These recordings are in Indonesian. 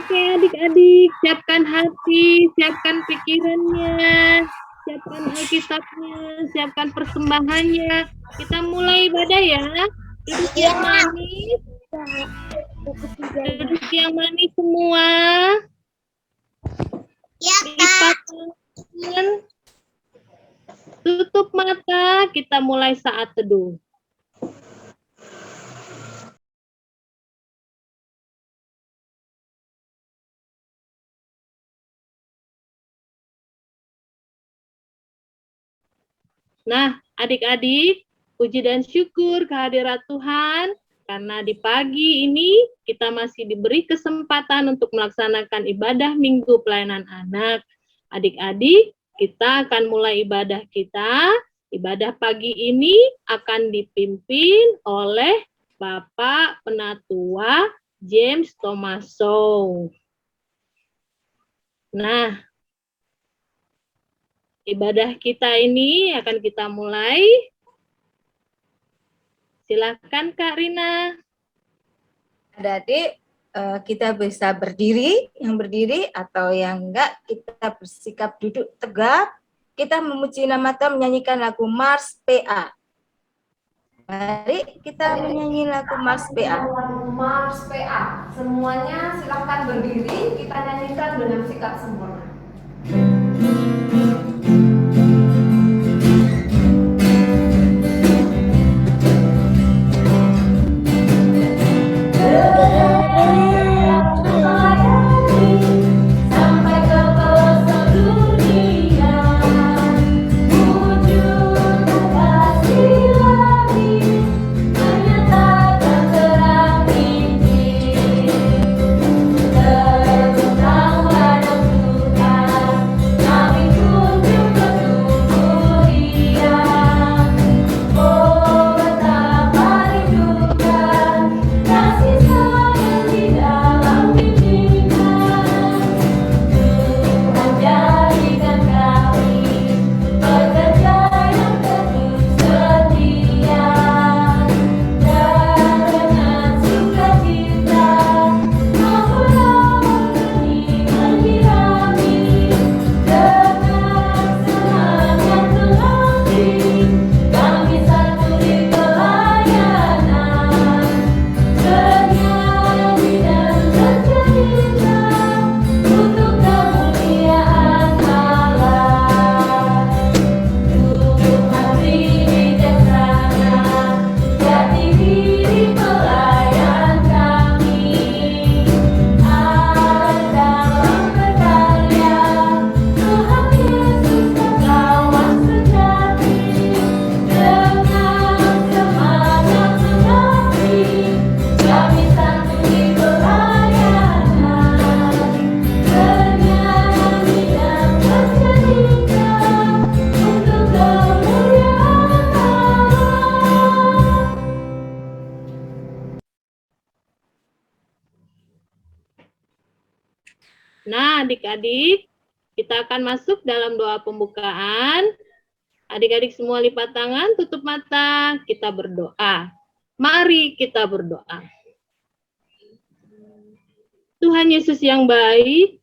Oke, adik-adik, siapkan hati, siapkan pikirannya, siapkan Alkitabnya, siapkan persembahannya. Kita mulai ibadah ya. Duduk yang manis. Duduk yang manis semua. Lipat tangan. Tutup mata, kita mulai saat teduh. Nah, adik-adik, puji dan syukur kehadirat Tuhan, karena di pagi ini kita masih diberi kesempatan untuk melaksanakan ibadah Minggu Pelayanan Anak. Adik-adik, kita akan mulai ibadah kita. Ibadah pagi ini akan dipimpin oleh Bapak Penatua James Thomaso. Nah, ibadah kita ini akan kita mulai. Silakan Kak Rina. Adik-adik, kita bisa berdiri, yang berdiri atau yang enggak, kita bersikap duduk tegak. Kita memuji nama Tuhan, menyanyikan lagu Mars PA. Mari kita menyanyi lagu Mars PA. Mars PA. Semuanya silakan berdiri, kita nyanyikan dengan sikap sempurna. Nah, adik-adik, kita akan masuk dalam doa pembukaan. Adik-adik semua lipat tangan, tutup mata, kita berdoa. Mari kita berdoa. Tuhan Yesus yang baik,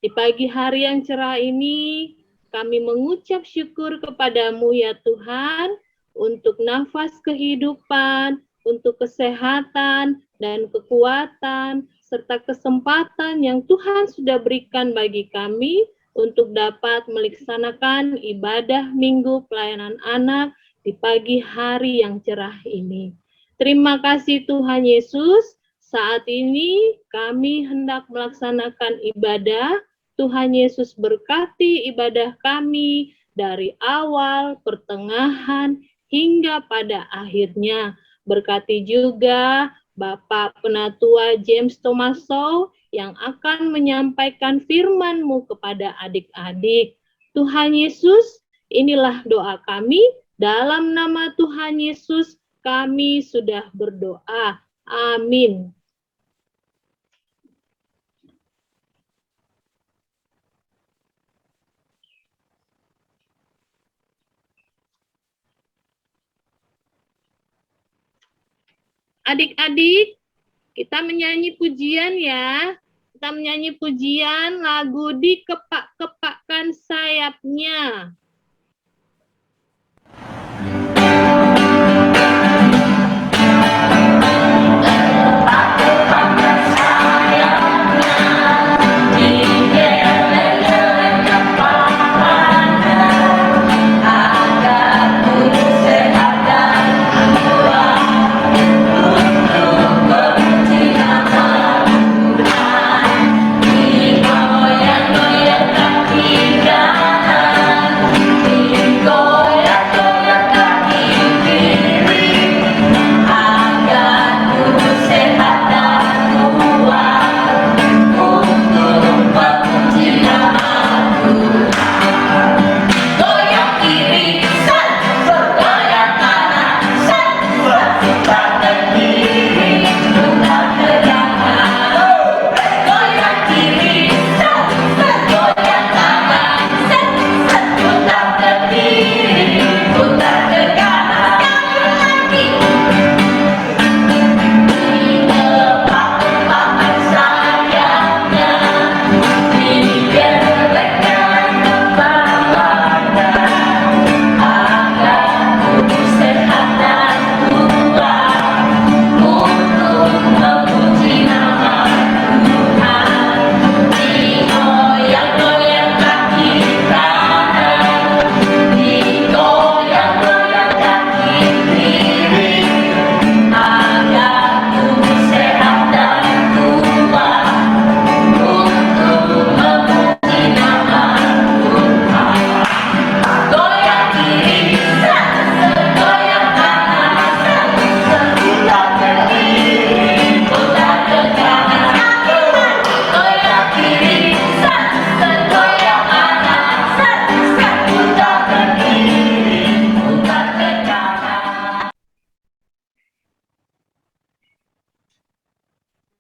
di pagi hari yang cerah ini, kami mengucap syukur kepadamu ya Tuhan, untuk nafas kehidupan, untuk kesehatan dan kekuatan, serta kesempatan yang Tuhan sudah berikan bagi kami untuk dapat melaksanakan ibadah Minggu Pelayanan Anak di pagi hari yang cerah ini. Terima kasih Tuhan Yesus, saat ini kami hendak melaksanakan ibadah. Tuhan Yesus berkati ibadah kami dari awal, pertengahan, hingga pada akhirnya. Berkati juga Bapak Penatua James Thomaso yang akan menyampaikan firman-Mu kepada adik-adik. Tuhan Yesus, inilah doa kami dalam nama Tuhan Yesus. Kami sudah berdoa. Amin. Adik-adik, kita menyanyi pujian ya. Kita menyanyi pujian lagu Dikepak-kepakkan Sayapnya.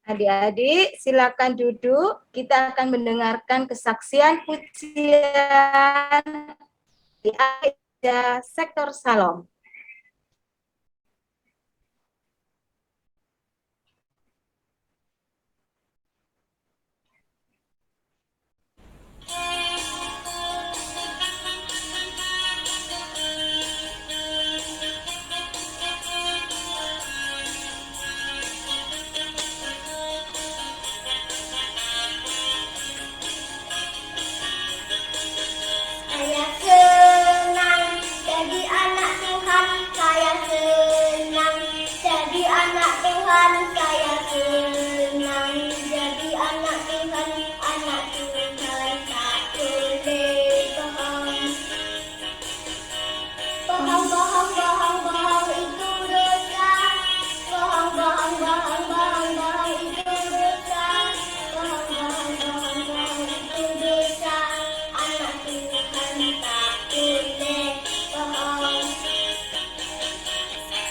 Adik-adik, silakan duduk. Kita akan mendengarkan kesaksian pujian di gereja sektor Salom. Saya senang jadi anak Tuhan, saya senang jadi anak Tuhan, saya senang jadi anak Tuhan, anak Tuhan tak boleh bohong. Bohong, bohong, bohong, bohong itu dosa. Bohong, bohong, bohong, bohong, bohong itu dosa. Bohong, bohong, bohong, bohong itu dosa. Anak Tuhan tak boleh bohong.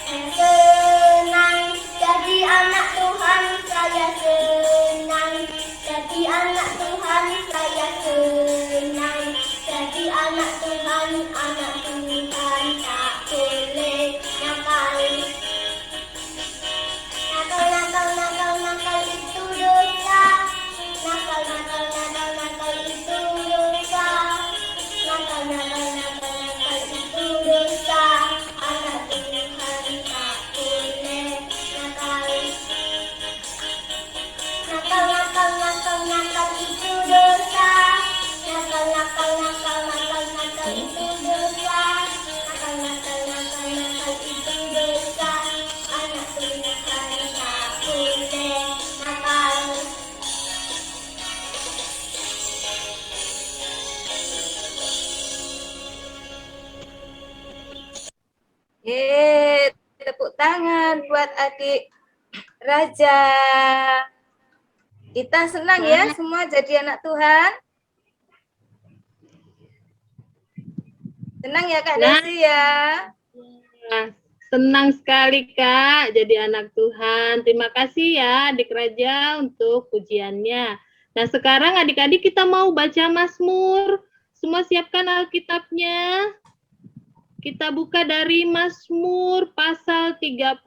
Saya senang jadi anak Tuhan, saya senang jadi anak Tuhan, saya senang jadi anak Tuhan, anak Tuhan tak boleh nakal. Nakal, nakal, nakal, nakal itu dosa. Nakal, nakal, nakal, nakal itu dosa. Nakal, nakal, nakal, nakal itu dosa. Anak Tuhan tak boleh nakal. Nakal, nakal, nakal, nakal itu dosa. Nakal, nakal, nakal, nakal, nakal itu dosa. Nakal, nakal, nakal, nakal itu dosa. Anak Tuhan tak boleh nakal. Tepuk tangan buat adik Raja. Kita senang ya semua jadi anak Tuhan. Senang ya Kak Desi ya. Senang sekali Kak jadi anak Tuhan. Terima kasih ya Adik Raja untuk pujiannya. Nah sekarang adik-adik kita mau baca Mazmur. Semua siapkan Alkitabnya. Kita buka dari Mazmur pasal 37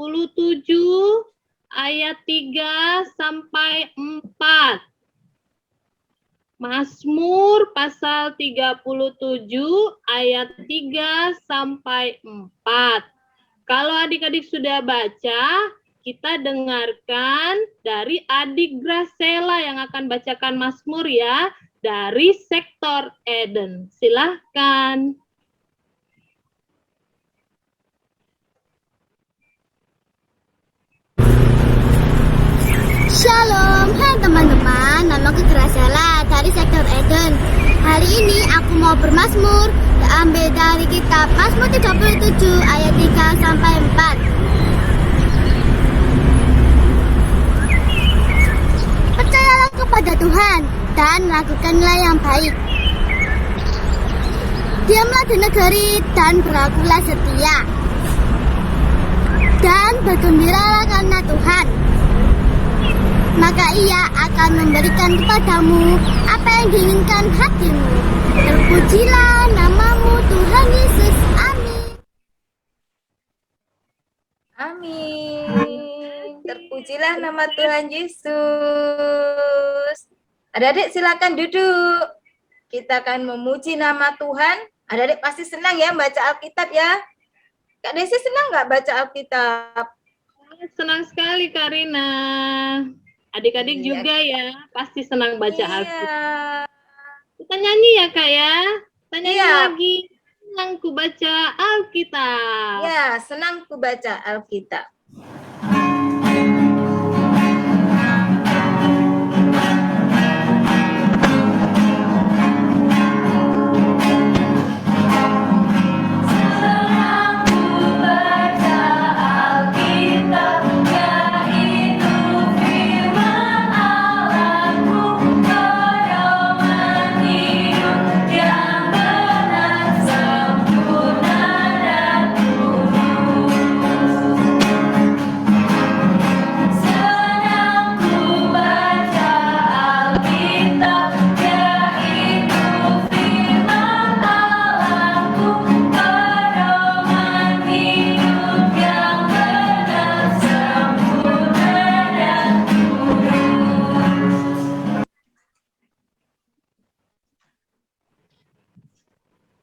ayat 3 sampai 4. Mazmur pasal 37 ayat 3 sampai 4. Kalau adik-adik sudah baca, kita dengarkan dari adik Gracela yang akan bacakan Mazmur ya, dari sektor Eden. Silahkan. Shalom, hai teman-teman, namaku Gracela dari sektor Eden. Hari ini aku mau bermazmur, diambil dari kitab Mazmur 37 ayat 3 sampai 4. Percayalah kepada Tuhan dan lakukanlah yang baik. Diamlah di negeri dan berlakulah setia. Dan bergembiralah karena Tuhan. Maka Ia akan memberikan kepadamu apa yang diinginkan hatimu. Terpujilah namamu Tuhan Yesus. Amin. Amin. Terpujilah nama Tuhan Yesus. Adik-adik silakan duduk. Kita akan memuji nama Tuhan. Adik-adik pasti senang ya baca Alkitab ya. Kak Desi senang nggak baca Alkitab? Senang sekali Karina. Adik-adik juga ya, pasti senang baca Alkitab. Kita nyanyi ya Kak ya. Kita nyanyi lagi. Senang ku baca Alkitab. Ya, senang ku baca Alkitab.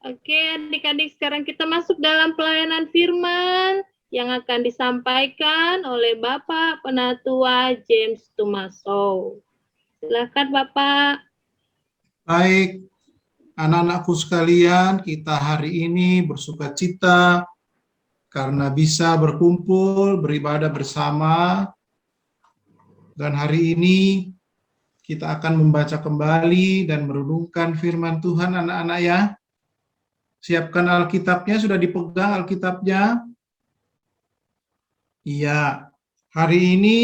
Oke, adik-adik, sekarang kita masuk dalam pelayanan firman yang akan disampaikan oleh Bapak Penatua James Tumaso. Silakan Bapak. Baik, anak-anakku sekalian, kita hari ini bersukacita karena bisa berkumpul, beribadah bersama. Dan hari ini kita akan membaca kembali dan merenungkan firman Tuhan anak-anak ya. Siapkan Alkitabnya, sudah dipegang Alkitabnya? Iya, hari ini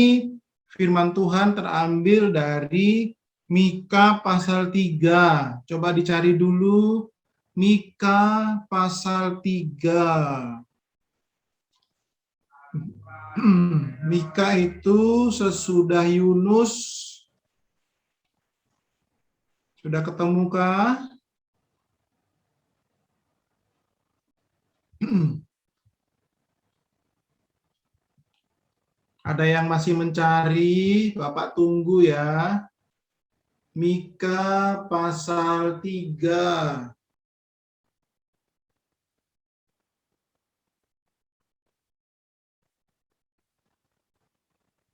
firman Tuhan terambil dari Mika pasal 3. Coba dicari dulu, Mika pasal 3. Mika itu sesudah Yunus. Sudah ketemukah? Ada yang masih mencari? Bapak tunggu ya. Mika pasal 3.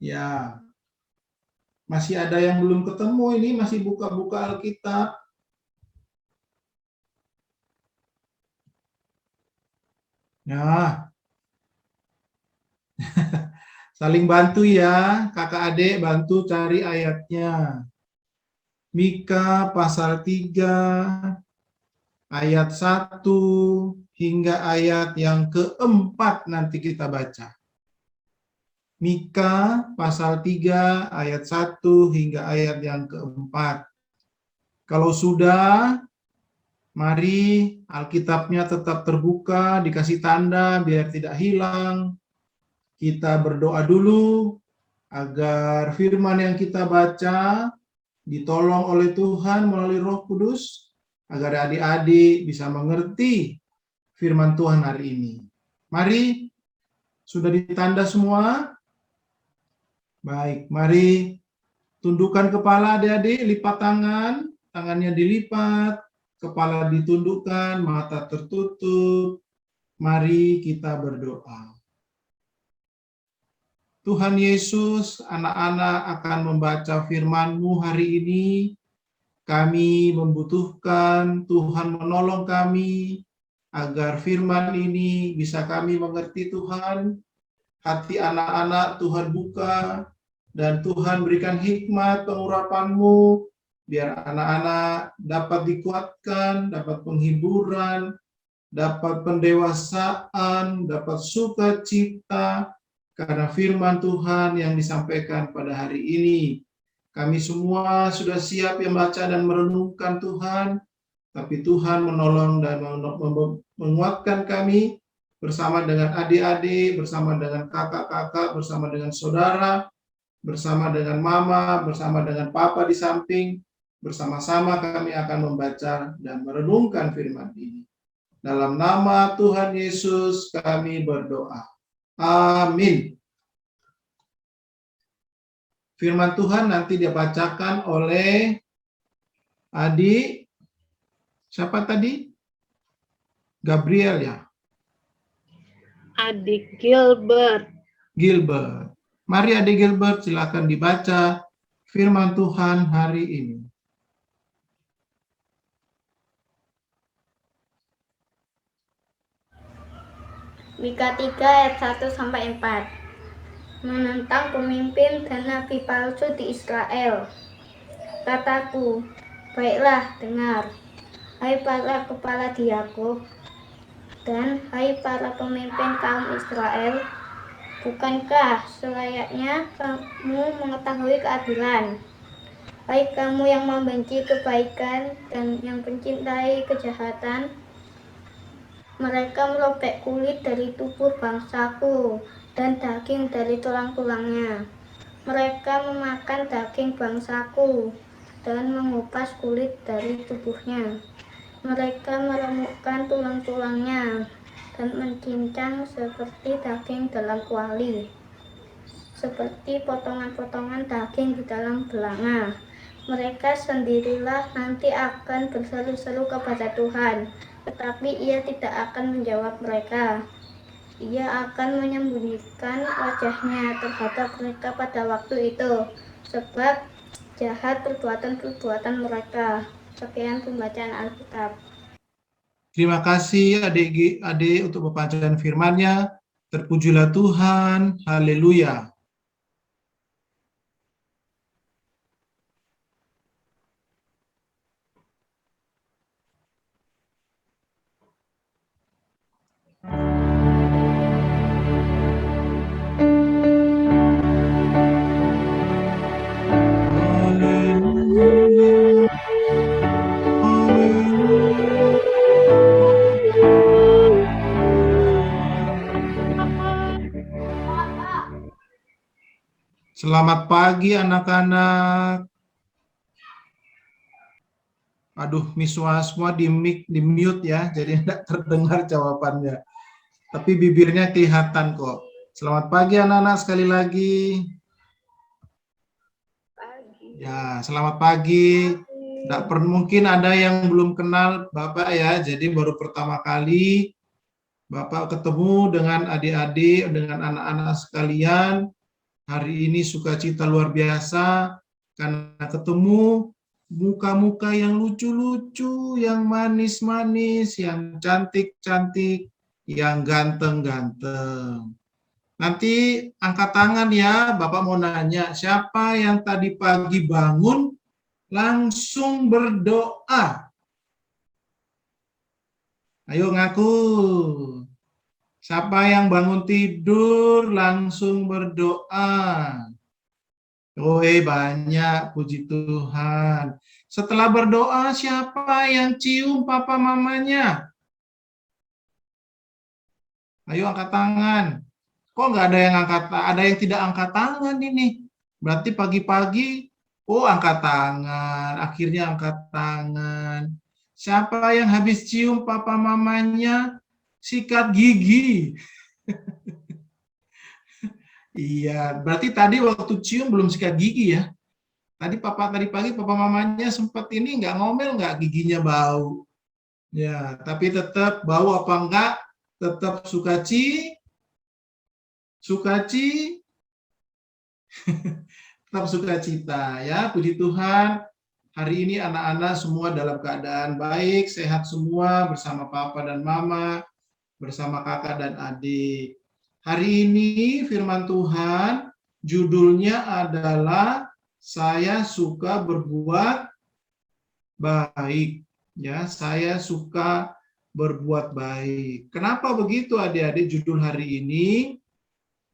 Ya. Masih ada yang belum ketemu ini, masih buka-buka Alkitab. Ya. Saling bantu ya, kakak adik bantu cari ayatnya. Mika pasal 3 ayat 1 hingga ayat yang keempat nanti kita baca. Mika pasal 3 ayat 1 hingga ayat yang keempat. Kalau sudah, Mari Alkitabnya tetap terbuka, dikasih tanda biar tidak hilang. Kita berdoa dulu agar firman yang kita baca ditolong oleh Tuhan melalui Roh Kudus, agar adik-adik bisa mengerti firman Tuhan hari ini. Mari, sudah ditanda semua? Baik, mari tundukkan kepala adik-adik, lipat tangan, tangannya dilipat, kepala ditundukkan, mata tertutup. Mari kita berdoa. Tuhan Yesus, anak-anak akan membaca firman-Mu hari ini. Kami membutuhkan Tuhan menolong kami, agar firman ini bisa kami mengerti Tuhan. Hati anak-anak Tuhan buka, dan Tuhan berikan hikmat pengurapan-Mu, biar anak-anak dapat dikuatkan, dapat penghiburan, dapat pendewasaan, dapat sukacita, karena firman Tuhan yang disampaikan pada hari ini. Kami semua sudah siap membaca dan merenungkan Tuhan, tapi Tuhan menolong dan menguatkan kami, bersama dengan adik-adik, bersama dengan kakak-kakak, bersama dengan saudara, bersama dengan mama, bersama dengan papa di samping. Bersama-sama kami akan membaca dan merenungkan firman ini. Dalam nama Tuhan Yesus kami berdoa. Amin. Firman Tuhan nanti dibacakan oleh adik, siapa tadi? Gabriel ya? Adik Gilbert. Gilbert. Mari adik Gilbert, silakan dibaca firman Tuhan hari ini. Mika 3 ayat 1-4. Menentang pemimpin dan nabi palsu di Israel. Kataku, baiklah dengar, hai para kepala di Yakub, dan hai para pemimpin kaum Israel, bukankah selayaknya kamu mengetahui keadilan? Hai kamu yang membenci kebaikan dan yang mencintai kejahatan, mereka merobek kulit dari tubuh bangsaku dan daging dari tulang-tulangnya. Mereka memakan daging bangsaku dan mengupas kulit dari tubuhnya. Mereka meremukkan tulang-tulangnya dan mencincang seperti daging dalam kuali, seperti potongan-potongan daging di dalam belanga. Mereka sendirilah nanti akan berseru-seru kepada Tuhan, tetapi Ia tidak akan menjawab mereka. Ia akan menyembunyikan wajahnya terhadap mereka pada waktu itu, sebab jahat perbuatan-perbuatan mereka. Sekian pembacaan Alkitab. Terima kasih adik-adik untuk pembacaan firman-Nya. Terpujilah Tuhan. Haleluya. Selamat pagi anak-anak. Aduh, miswa semua di mute ya, jadi tidak terdengar jawabannya. Tapi bibirnya kelihatan kok. Selamat pagi anak-anak sekali lagi. Ya, selamat pagi. Tidak perlu, mungkin ada yang belum kenal Bapak ya, jadi baru pertama kali Bapak ketemu dengan adik-adik, dengan anak-anak sekalian. Hari ini sukacita luar biasa karena ketemu muka-muka yang lucu-lucu, yang manis-manis, yang cantik-cantik, yang ganteng-ganteng. Nanti angkat tangan ya, Bapak mau nanya, siapa yang tadi pagi bangun langsung berdoa? Ayo ngaku. Siapa yang bangun tidur langsung berdoa? Oh, banyak, puji Tuhan. Setelah berdoa, siapa yang cium papa mamanya? Ayo angkat tangan. Kok nggak ada yang angkat? Ada yang tidak angkat tangan ini? Berarti pagi-pagi, angkat tangan. Akhirnya angkat tangan. Siapa yang habis cium papa mamanya? Sikat gigi. Iya, berarti tadi waktu cium belum sikat gigi ya. Tadi pagi papa mamanya sempat ini nggak ngomel nggak giginya bau. Ya, tapi tetap bau apa enggak? Tetap tetap sukacita ya. Puji Tuhan. Hari ini anak-anak semua dalam keadaan baik, sehat semua bersama papa dan mama, bersama kakak dan adik. Hari ini firman Tuhan judulnya adalah saya suka berbuat baik. Ya, saya suka berbuat baik. Kenapa begitu adik-adik judul hari ini?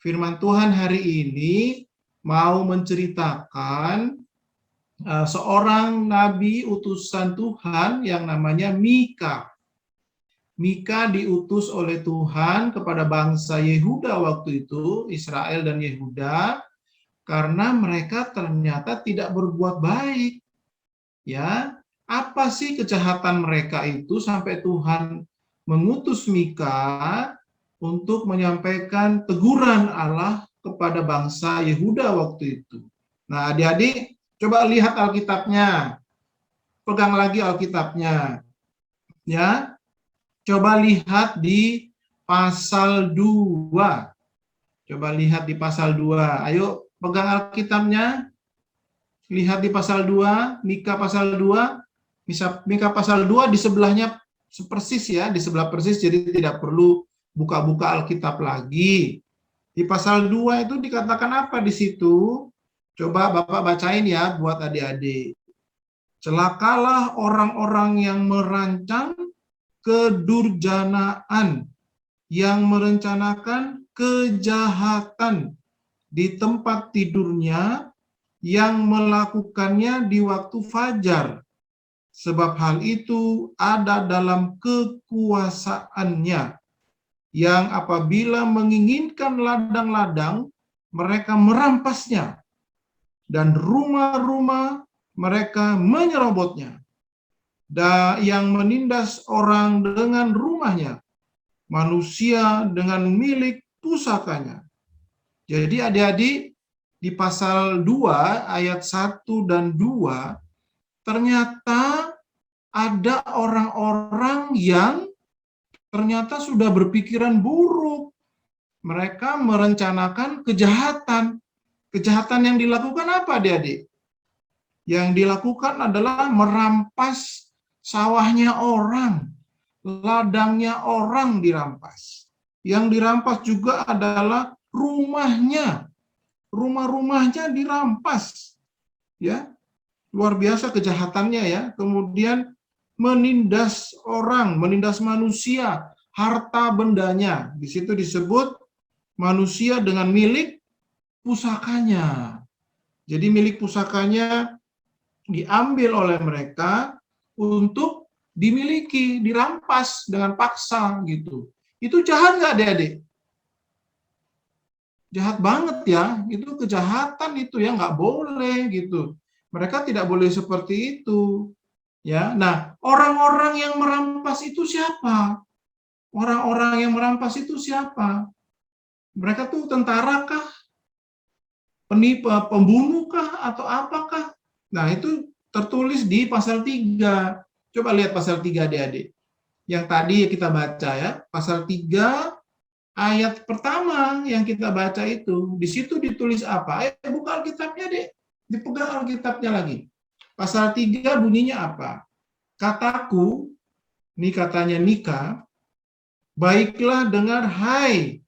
Firman Tuhan hari ini mau menceritakan seorang nabi utusan Tuhan yang namanya Mika. Mika diutus oleh Tuhan kepada bangsa Yehuda waktu itu, Israel dan Yehuda, karena mereka ternyata tidak berbuat baik. Ya, apa sih kejahatan mereka itu sampai Tuhan mengutus Mika untuk menyampaikan teguran Allah kepada bangsa Yehuda waktu itu. Nah, adik-adik, coba lihat Alkitabnya. Pegang lagi Alkitabnya. Ya. Coba lihat di pasal 2. Coba lihat di pasal 2. Ayo pegang Alkitabnya. Lihat di pasal 2, Mika pasal 2. Mika pasal 2 di sebelahnya persis ya, di sebelah persis, jadi tidak perlu buka-buka Alkitab lagi. Di pasal 2 itu dikatakan apa di situ? Coba Bapak bacain ya buat adik-adik. Celakalah orang-orang yang merancang kedurjanaan, yang merencanakan kejahatan di tempat tidurnya, yang melakukannya di waktu fajar. Sebab hal itu ada dalam kekuasaannya, yang apabila menginginkan ladang-ladang, mereka merampasnya, dan rumah-rumah mereka menyerobotnya. Yang menindas orang dengan rumahnya, manusia dengan milik pusakanya. Jadi adik-adik, di pasal 2 ayat 1 dan 2, ternyata ada orang-orang yang ternyata sudah berpikiran buruk. Mereka merencanakan kejahatan. Kejahatan yang dilakukan apa adik-adik? Yang dilakukan adalah merampas sawahnya orang, ladangnya orang dirampas. Yang dirampas juga adalah rumahnya. Rumah-rumahnya dirampas. Ya. Luar biasa kejahatannya ya. Kemudian menindas orang, menindas manusia, harta bendanya. Di situ disebut manusia dengan milik pusakanya. Jadi milik pusakanya diambil oleh mereka untuk dimiliki, dirampas dengan paksa gitu. Itu jahat nggak adik-adik? Jahat banget ya, itu kejahatan itu ya, nggak boleh gitu. Mereka tidak boleh seperti itu. Ya, nah orang-orang yang merampas itu siapa? Orang-orang yang merampas itu siapa? Mereka tuh tentara kah? Penipu, pembunuh kah? Atau apakah? Nah itu tertulis di pasal 3. Coba lihat pasal 3 adik-adik. Yang tadi kita baca ya, pasal 3 ayat pertama yang kita baca itu. Di situ ditulis apa? Buka Alkitabnya, Dek. Dipegang Alkitabnya lagi. Pasal 3 bunyinya apa? Kataku, ini katanya Mika, baiklah dengar hai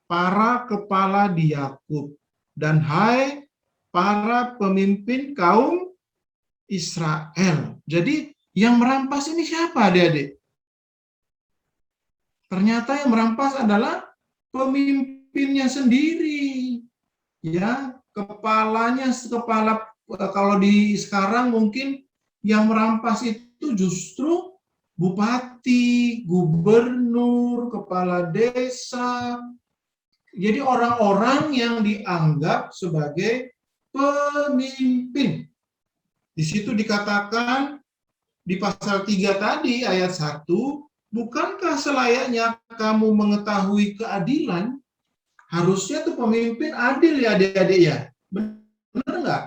para kepala di Yakub, dan hai para pemimpin kaum Israel. Jadi yang merampas ini siapa adik-adik? Ternyata yang merampas adalah pemimpinnya sendiri. Ya, kepalanya kalau di sekarang mungkin yang merampas itu justru bupati, gubernur, kepala desa. Jadi orang-orang yang dianggap sebagai pemimpin. Di situ dikatakan di pasal 3 tadi ayat 1, bukankah selayaknya kamu mengetahui keadilan? Harusnya tuh pemimpin adil ya adik-adik ya. Benar nggak?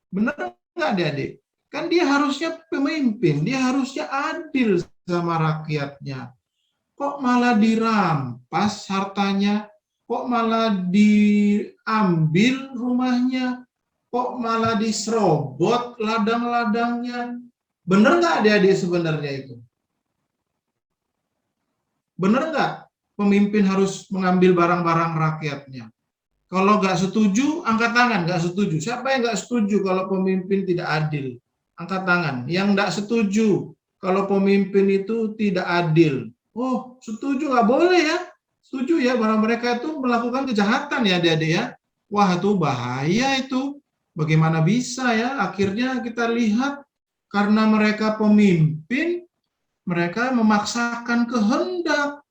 Benar nggak adik-adik? Kan dia harusnya pemimpin, dia harusnya adil sama rakyatnya. Kok malah dirampas hartanya? Kok malah diambil rumahnya? Kok malah diserobot ladang-ladangnya? Benar nggak adik-adik sebenarnya itu? Benar nggak pemimpin harus mengambil barang-barang rakyatnya? Kalau nggak setuju, angkat tangan. Nggak setuju. Siapa yang nggak setuju kalau pemimpin tidak adil? Angkat tangan. Yang nggak setuju kalau pemimpin itu tidak adil. Oh, setuju, nggak boleh ya. Setuju ya, bahwa mereka itu melakukan kejahatan ya adik-adik ya. Wah, itu bahaya itu. Bagaimana bisa ya? Akhirnya kita lihat karena mereka pemimpin, mereka memaksakan kehendak.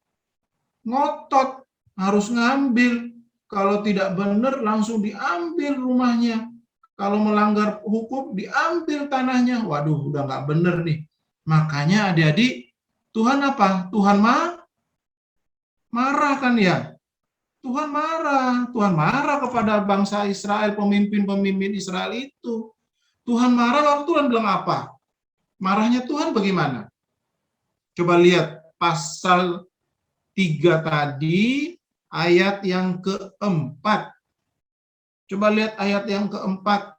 Ngotot, harus ngambil. Kalau tidak benar, langsung diambil rumahnya. Kalau melanggar hukum, diambil tanahnya. Waduh, udah nggak benar nih. Makanya adik-adik, Tuhan apa? Tuhan marah kan ya? Tuhan marah kepada bangsa Israel, pemimpin-pemimpin Israel itu. Tuhan marah, lalu Tuhan bilang apa? Marahnya Tuhan bagaimana? Coba lihat pasal 3 tadi, ayat yang keempat. Coba lihat ayat yang keempat.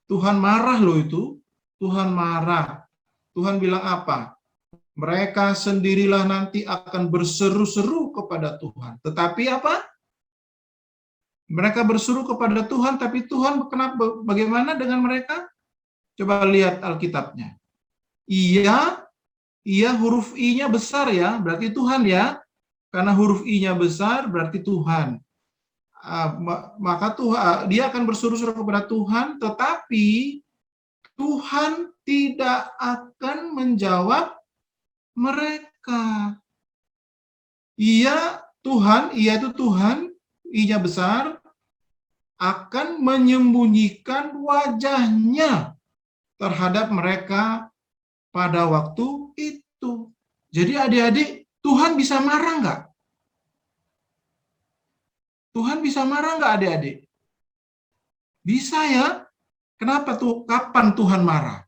Tuhan marah loh itu. Tuhan marah. Tuhan bilang apa? Mereka sendirilah nanti akan berseru-seru kepada Tuhan. Tetapi apa? Mereka berseru kepada Tuhan, tapi Tuhan kenapa? Bagaimana dengan mereka? Coba lihat Alkitabnya. Iya huruf I-nya besar ya, berarti Tuhan ya. Karena huruf I-nya besar, berarti Tuhan. Maka Tuhan, dia akan berseru-seru kepada Tuhan, tetapi Tuhan tidak akan menjawab mereka. Iya itu Tuhan, I-nya besar, akan menyembunyikan wajahnya terhadap mereka pada waktu itu. Jadi adik-adik, Tuhan bisa marah nggak? Tuhan bisa marah nggak adik-adik? Bisa ya. Kenapa tuh? Kapan Tuhan marah?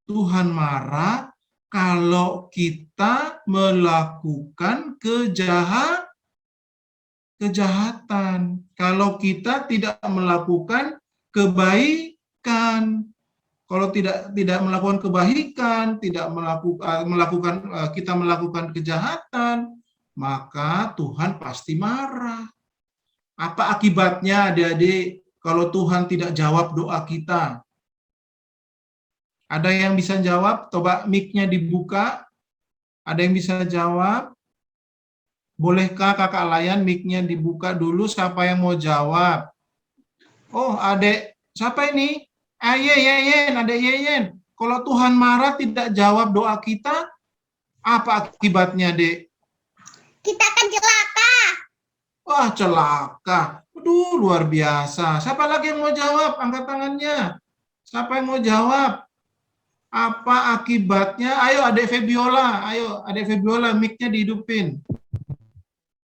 Tuhan marah kalau kita melakukan kejahatan. Kalau kita tidak melakukan kebaikan. Kalau tidak melakukan kebaikan, kita melakukan kejahatan, maka Tuhan pasti marah. Apa akibatnya adik-adik kalau Tuhan tidak jawab doa kita? Ada yang bisa jawab? Coba mic-nya dibuka. Ada yang bisa jawab? Bolehkah kakak Layan mic-nya dibuka dulu? Siapa yang mau jawab? Oh, adek. Siapa ini? Yeyen, adek Yeyen. Kalau Tuhan marah tidak jawab doa kita, apa akibatnya, Dek? Kita akan celaka. Wah, celaka. Aduh, luar biasa. Siapa lagi yang mau jawab? Angkat tangannya. Siapa yang mau jawab? Apa akibatnya? Ayo, Adek Febiola. Ayo, Adek Febiola, mic-nya dihidupin.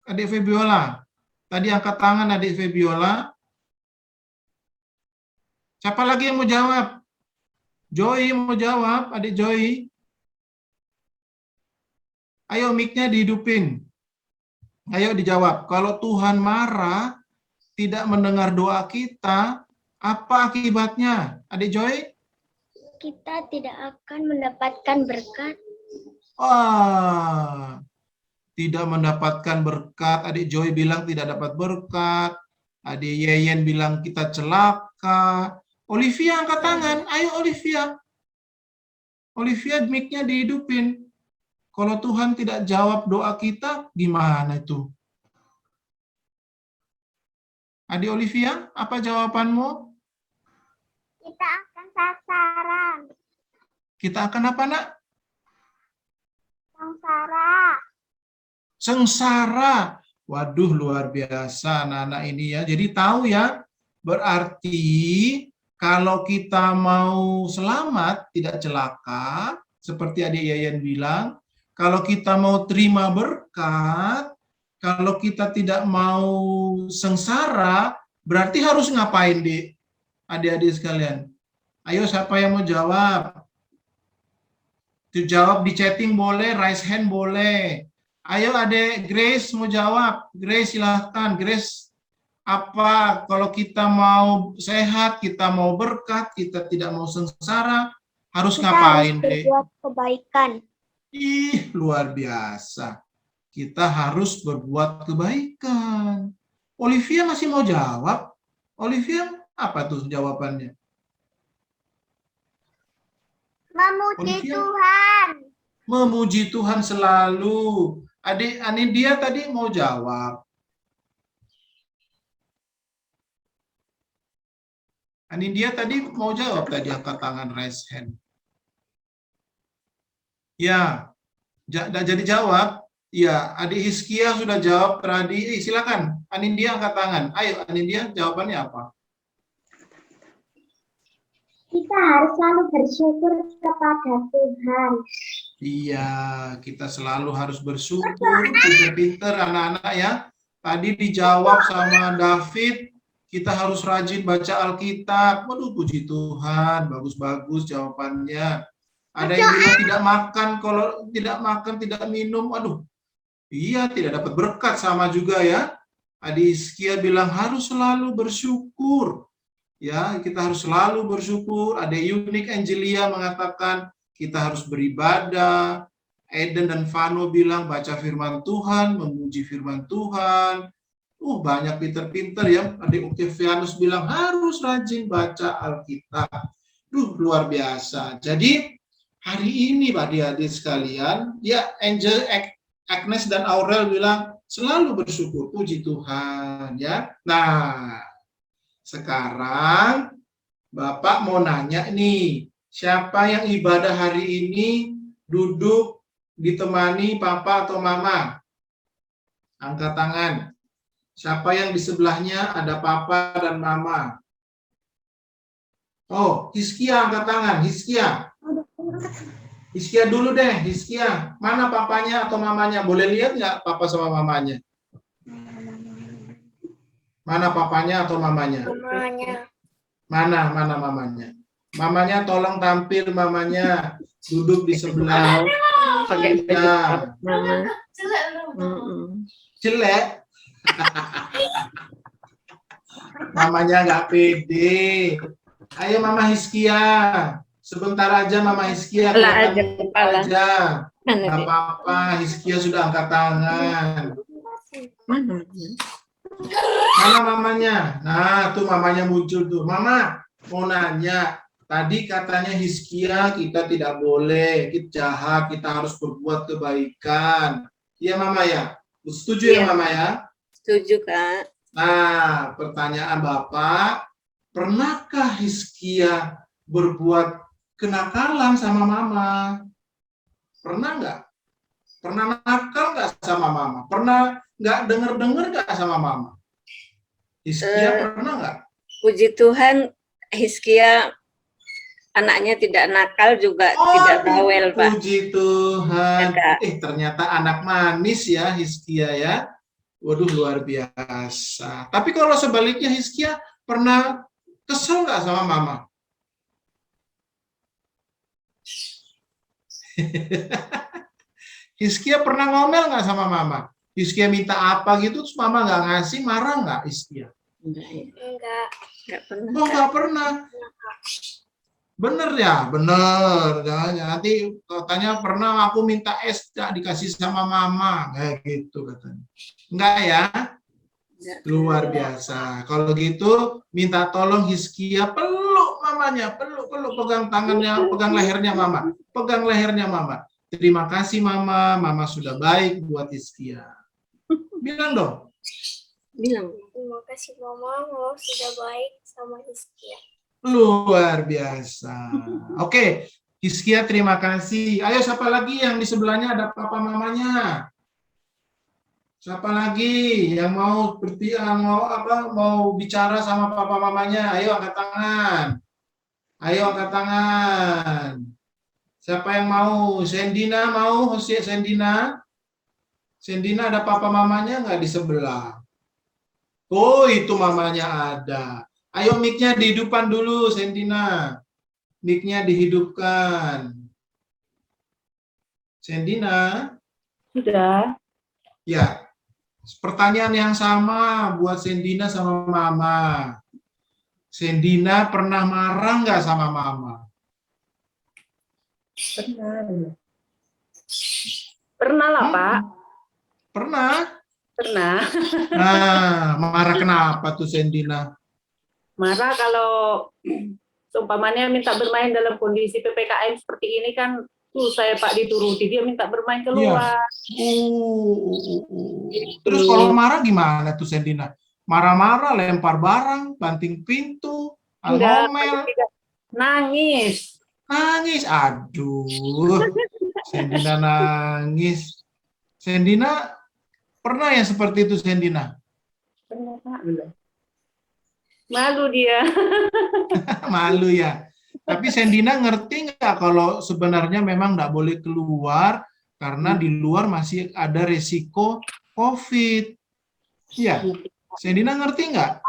Adek Febiola. Tadi angkat tangan Adek Febiola. Siapa lagi yang mau jawab? Joy mau jawab, Adik Joy. Ayo mic-nya dihidupin. Ayo dijawab. Kalau Tuhan marah, tidak mendengar doa kita, apa akibatnya? Adik Joy? Kita tidak akan mendapatkan berkat. Wah, tidak mendapatkan berkat. Adik Joy bilang tidak dapat berkat. Adik Yeyen bilang kita celaka. Olivia angkat tangan. Ayo Olivia. Olivia mic-nya dihidupin. Kalau Tuhan tidak jawab doa kita, gimana itu? Adik Olivia, apa jawabanmu? Kita akan sasaran. Kita akan apa, Nak? Sengsara. Sengsara. Waduh, luar biasa anak-anak ini ya. Jadi tahu ya, berarti kalau kita mau selamat, tidak celaka, seperti adik Yayan bilang, kalau kita mau terima berkat, kalau kita tidak mau sengsara, berarti harus ngapain, Dik? Adik-adik sekalian. Ayo, siapa yang mau jawab? Jawab di chatting boleh, raise hand boleh. Ayo adik Grace mau jawab. Grace silahkan. Grace, apa kalau kita mau sehat, kita mau berkat, kita tidak mau sengsara, harus ngapain, Dek? Berbuat kebaikan. Ih, luar biasa. Kita harus berbuat kebaikan. Olivia masih mau jawab? Olivia, apa tuh jawabannya? Memuji Olivia? Tuhan. Memuji Tuhan selalu. Adik Anindya tadi mau jawab. Anindya tadi mau jawab tadi, angkat tangan, raise hand. Ya, jadi jawab. Ya, adik Hizkia sudah jawab tadi. Silakan, Anindya angkat tangan. Ayo, Anindya, jawabannya apa? Kita harus selalu bersyukur kepada Tuhan. Iya, kita selalu harus bersyukur, pinter-pinter anak-anak ya. Tadi dijawab sama David, kita harus rajin baca Alkitab. Waduh, puji Tuhan, bagus-bagus jawabannya. Ada yang bilang tidak makan, kalau tidak makan, tidak minum, aduh. Iya, tidak dapat berkat, sama juga ya. Adik Hizkia bilang harus selalu bersyukur. Ya, kita harus selalu bersyukur. Ada Unik Angelia mengatakan kita harus beribadah. Eden dan Vano bilang baca firman Tuhan, memuji firman Tuhan. Banyak pinter-pinter ya. Adik Octavianus bilang harus rajin baca Alkitab. Luar biasa. Jadi hari ini adik-adik sekalian, ya Angel, Agnes dan Aurel bilang selalu bersyukur, puji Tuhan ya. Nah, sekarang Bapak mau nanya nih, siapa yang ibadah hari ini duduk ditemani Papa atau Mama? Angkat tangan. Siapa yang di sebelahnya ada Papa dan Mama? Oh, Hizkia angkat tangan. Hizkia dulu deh, Hizkia. Mana papanya atau mamanya? Boleh lihat nggak Papa sama mamanya? Mana papanya atau mamanya? Mamanya. Mana mamanya? Mamanya tolong tampil, mamanya duduk di sebelah. Pakai baju mama. Jelek. Mamanya nggak pede. Ayo Mama Hizkia. Sebentar aja Mama Hizkia. Aja. Nggak apa-apa, Hizkia sudah angkat tangan. Mana mamanya? Nah, tuh mamanya muncul tuh. Mama, mau nanya. Tadi katanya Hizkia kita tidak boleh, kita jahat, kita harus berbuat kebaikan. Iya Mama ya? Setuju ya Mama ya? Setuju Kak. Nah, pertanyaan Bapak, pernahkah Hizkia berbuat kenakalan sama Mama? Pernah nggak? Pernah nakal nggak sama Mama? Pernah nggak denger nggak sama Mama? Hizkia pernah nggak? Puji Tuhan, Hizkia anaknya tidak nakal juga tidak bawel, Pak. Puji Tuhan. Ada. Ternyata anak manis ya Hizkia ya. Waduh, luar biasa. Tapi kalau sebaliknya Hizkia pernah kesel nggak sama Mama? Hizkia pernah ngomel nggak sama Mama? Hizkia minta apa gitu, terus Mama nggak ngasih, marah nggak Hizkia? Enggak pernah. Oh, nggak pernah. Bener ya? Bener. Jangan nanti katanya pernah aku minta es nggak dikasih sama Mama. Kayak gitu katanya. Enggak ya? Luar biasa. Kalau gitu, minta tolong Hizkia peluk mamanya. Peluk, pegang tangannya, pegang lehernya Mama. Pegang lehernya Mama. Terima kasih Mama, Mama sudah baik buat Hizkia. Bilang dong. Bilang. Terima kasih Mama, Mama sudah baik sama Hizkia. Luar biasa. Oke, Hizkia terima kasih. Ayo siapa lagi yang di sebelahnya ada papa mamanya? Siapa lagi yang mau mau bicara sama papa mamanya? Ayo angkat tangan. Ayo angkat tangan. Siapa yang mau? Sendina mau? Sendina? Sendina ada papa mamanya nggak di sebelah? Oh, itu mamanya ada. Ayo mic-nya dihidupkan dulu, Sendina. Mic-nya dihidupkan. Sendina? Sudah. Ya. Pertanyaan yang sama buat Sendina sama Mama. Sendina pernah marah nggak sama Mama? Pernah lah, Pak. Pernah? Pernah. Nah, marah kenapa tuh Sendina? Marah kalau seumpamanya minta bermain dalam kondisi PPKM seperti ini kan saya Pak dituruti, dia minta bermain keluar. Terus kalau marah gimana tuh Sendina? Marah-marah, lempar barang, banting pintu, ngomel, nangis. Nangis, aduh, Sendina nangis. Sendina pernah ya seperti itu Sendina? Pernah, Pak. Malu dia. Malu ya. Tapi Sendina ngerti nggak kalau sebenarnya memang nggak boleh keluar karena di luar masih ada resiko COVID. Iya. Sendina ngerti nggak?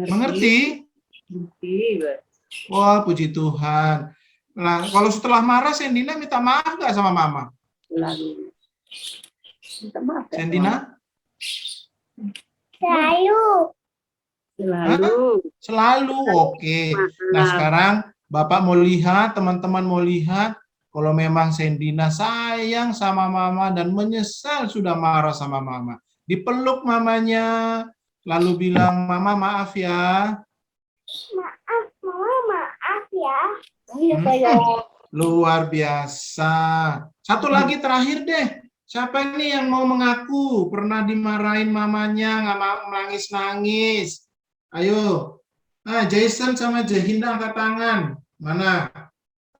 Mengerti? Mengerti. Wah, puji Tuhan. Nah, kalau setelah marah Sendina minta maaf nggak sama Mama? Minta maaf. Sendina? Selalu. Selalu, oke. Nah sekarang Bapak mau lihat, teman-teman mau lihat, kalau memang Sendina sayang sama Mama dan menyesal sudah marah sama Mama. Dipeluk mamanya, lalu bilang, Mama maaf ya. Maaf, Mama maaf ya. Luar biasa. Satu lagi terakhir deh. Siapa ini yang mau mengaku pernah dimarahin mamanya, nggak mau nangis-nangis? Ayo, Jason sama Jehinda angkat tangan. Mana?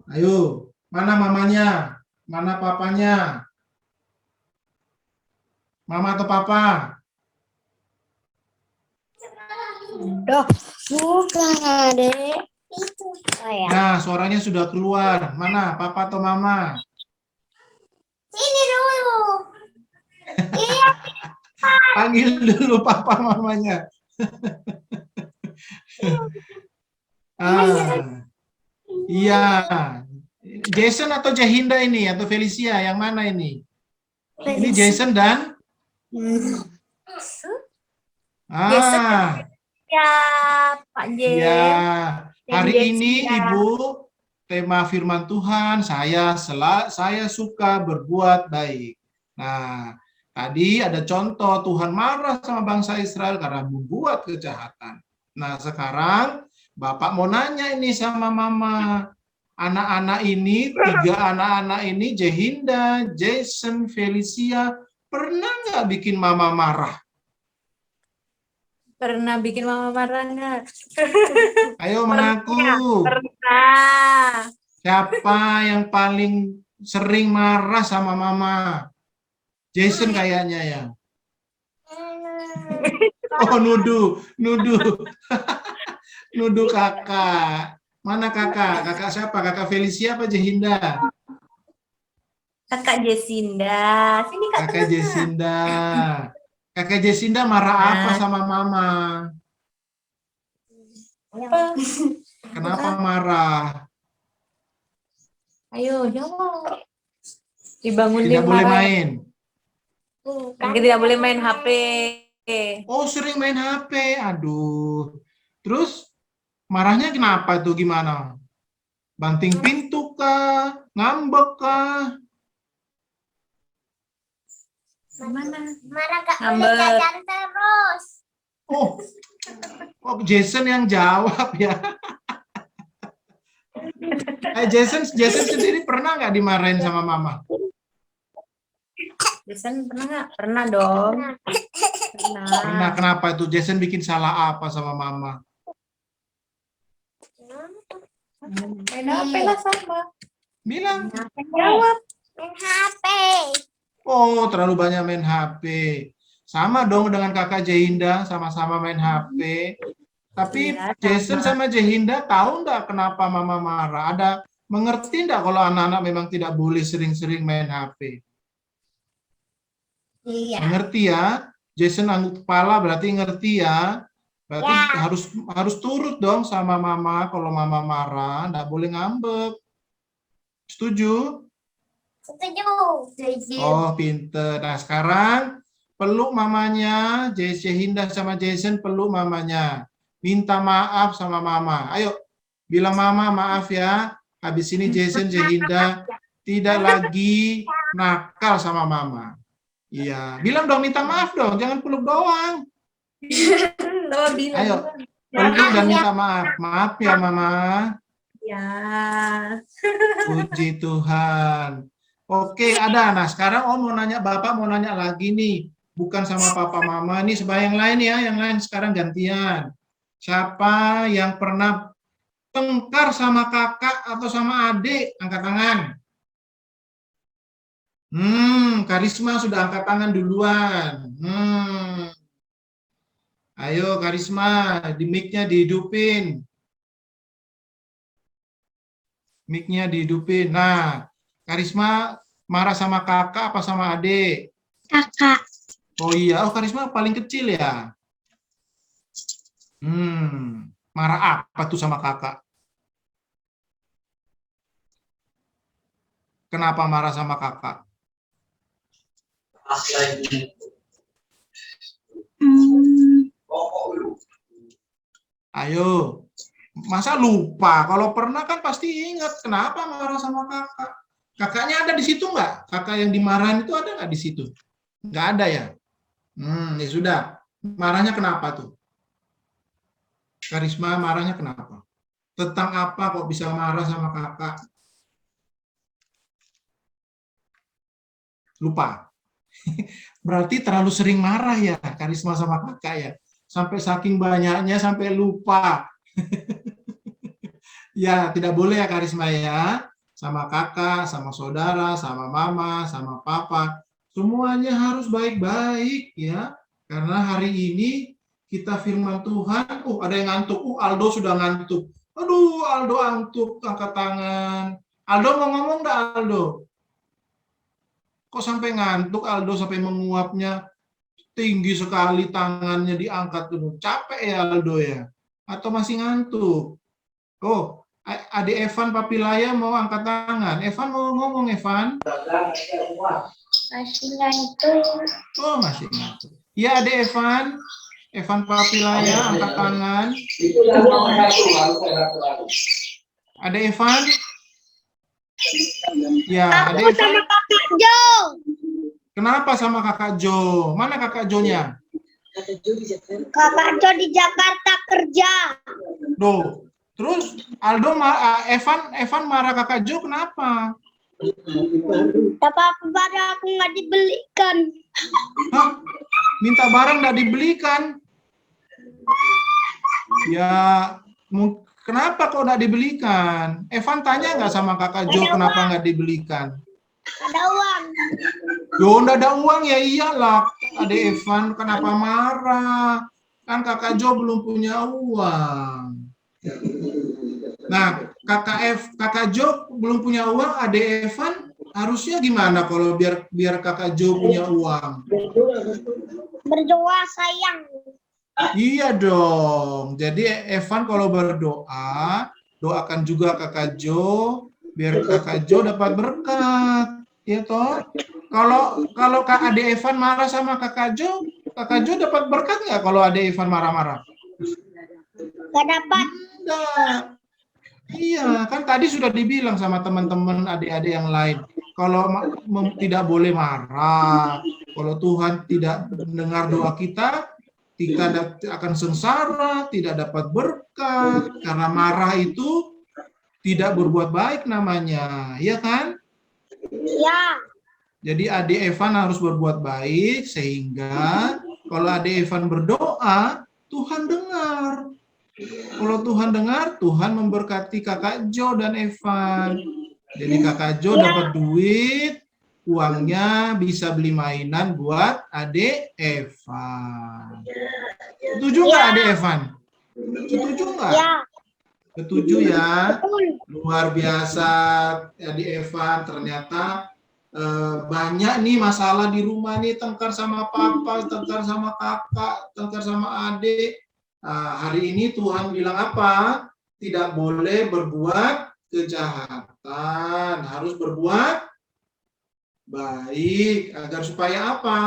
Ayo, mana mamanya? Mana papanya? Mama atau papa? Bukan, Adek. Itu saya. Nah, suaranya sudah keluar. Mana, papa atau mama? Sini dulu. Iya. Panggil dulu papa mamanya. Iya. Jason atau Jehinda ini atau Felicia yang mana ini? Ini Jason dan Ya, Pak J. Ya. Hari ini Ibu tema firman Tuhan saya suka berbuat baik. Nah, tadi ada contoh Tuhan marah sama bangsa Israel karena membuat kejahatan. Nah, sekarang Bapak mau nanya ini sama Mama. Anak-anak ini, 3 anak-anak ini, Jehinda, Jason, Felicia, pernah nggak bikin Mama marah? Pernah bikin Mama marah nggak? Ayo mengaku. Pernah. Siapa yang paling sering marah sama Mama? Jason kayaknya ya. Oh, nuduh. Nuduh kakak. Mana kakak? Kakak siapa? Kakak Felicia apa Jehinda? Kakak Jesinda. Sini Kakak Jesinda. Kakak Jesinda marah apa sama Mama? Kenapa marah? Ayo, jawab. Dibangun Tidak boleh main. Mungkin tidak boleh main HP. Oh, sering main HP. Aduh. Terus marahnya kenapa tuh, gimana? Banting pintu kah? Ngambek kah? Marah gak boleh jajan terus. Oh, Jason yang jawab ya. Jason sendiri pernah nggak dimarahin sama Mama? Jason pernah nggak? Pernah dong. Pernah. Kenapa itu? Jason bikin salah apa sama mama? Main HP lah sama. Bilang. Jawab. Main HP. Oh, terlalu banyak main HP. Sama dong dengan kakak Jehinda, sama-sama main HP. Tapi Iya, Jason sama Jehinda tahu nggak kenapa mama marah? Mengerti nggak kalau anak-anak memang tidak boleh sering-sering main HP? Iya. Mengerti ya? Jason angguk kepala berarti ngerti ya? Berarti Ya. harus turut dong sama mama kalau mama marah, nggak boleh ngambek. Setuju? Setuju. Oh, pinter. Nah, sekarang peluk mamanya, Jehinda sama Jason peluk mamanya. Minta maaf sama mama. Ayo, bilang mama maaf ya. Habis ini Jason, Jehinda tidak lagi nakal sama mama. Iya, bilang dong minta maaf dong, jangan peluk doang. Ayo, peluk dan minta maaf. Maaf ya mama. Ya. Puji Tuhan. Oke, ada. Nah, sekarang mau nanya, Bapak mau nanya lagi nih. Bukan sama Papa Mama, nih sama yang lain ya. Yang lain sekarang gantian. Siapa yang pernah tengkar sama kakak atau sama adik? Angkat tangan. Karisma sudah angkat tangan duluan. Ayo Karisma, di mic-nya dihidupin. Mic-nya dihidupin. Nah, Karisma marah sama kakak apa sama adik? Kakak. Oh iya, Karisma paling kecil ya? Marah apa tuh sama kakak? Kenapa marah sama kakak? Ayo, masa lupa? Kalau pernah kan pasti ingat kenapa marah sama kakak. Kakaknya ada di situ nggak? Kakak yang dimarahin itu ada nggak di situ? Nggak ada ya? Ya sudah. Marahnya kenapa tuh? Karisma marahnya kenapa? Tentang apa kok bisa marah sama kakak? Lupa. Berarti terlalu sering marah ya Karisma sama kakak ya. Sampai saking banyaknya sampai lupa. Ya, tidak boleh ya Karisma ya. Sama kakak, sama saudara, sama mama, sama papa. Semuanya harus baik-baik ya. Karena hari ini kita firman Tuhan. Ada yang ngantuk. Aldo sudah ngantuk. Aduh, Aldo ngantuk, angkat tangan. Aldo mau ngomong enggak Aldo? Kok sampai ngantuk Aldo, sampai menguapnya tinggi sekali, tangannya diangkat dulu. Capek ya Aldo ya? Atau masih ngantuk? Oh, adik Evan Papilaya mau angkat tangan. Evan mau ngomong, Evan? Masih ngantuk. Oh, masih ngantuk. Ya, adik Evan. Evan Papilaya angkat tangan. Ada Evan? Ya, ada Evan. Sama kakak Jo. Kenapa sama kakak Jo? Mana kakak Jo-nya? Kakak Jo di Jakarta kerja. Loh, terus Aldo, Evan marah kakak Jo kenapa? Apa barang aku nggak dibelikan. Hah? Minta barang nggak dibelikan? Ya, kenapa kok nggak dibelikan? Evan tanya nggak sama kakak Jo kenapa nggak dibelikan? Ada uang. Yo, nggak ada uang ya iyalah. Ada Evan kenapa marah? Kan kakak Jo belum punya uang. Nah, kakak Jo belum punya uang, ada Evan harusnya gimana kalau biar kakak Jo punya uang? Berdoa sayang. Iya dong. Jadi Evan kalau berdoa, doakan juga kakak Jo biar kakak Jo dapat berkat. Ya toh? Kalau Kak Ade Evan marah sama kakak Jo dapat berkat nggak kalau Ade Evan marah-marah? Gak dapat. Enggak. Iya, kan tadi sudah dibilang sama teman-teman adik-adik yang lain. Kalau tidak boleh marah. Kalau Tuhan tidak mendengar doa kita akan sengsara, tidak dapat berkat. Karena marah itu tidak berbuat baik namanya. Iya kan? Ya. Jadi adik Evan harus berbuat baik sehingga Kalau adik Evan berdoa, Tuhan dengar. Kalau Tuhan dengar, Tuhan memberkati kakak Jo dan Evan. Jadi kakak Jo dapat duit, uangnya bisa beli mainan buat adik Evan. Setuju nggak adik Evan? Setuju nggak? Ya. Setuju ya. Luar biasa adik Evan, ternyata banyak nih masalah di rumah nih, tengkar sama papa, tengkar sama kakak, tengkar sama adik. Hari ini Tuhan bilang apa? Tidak boleh berbuat kejahatan, harus berbuat baik. Agar supaya apa?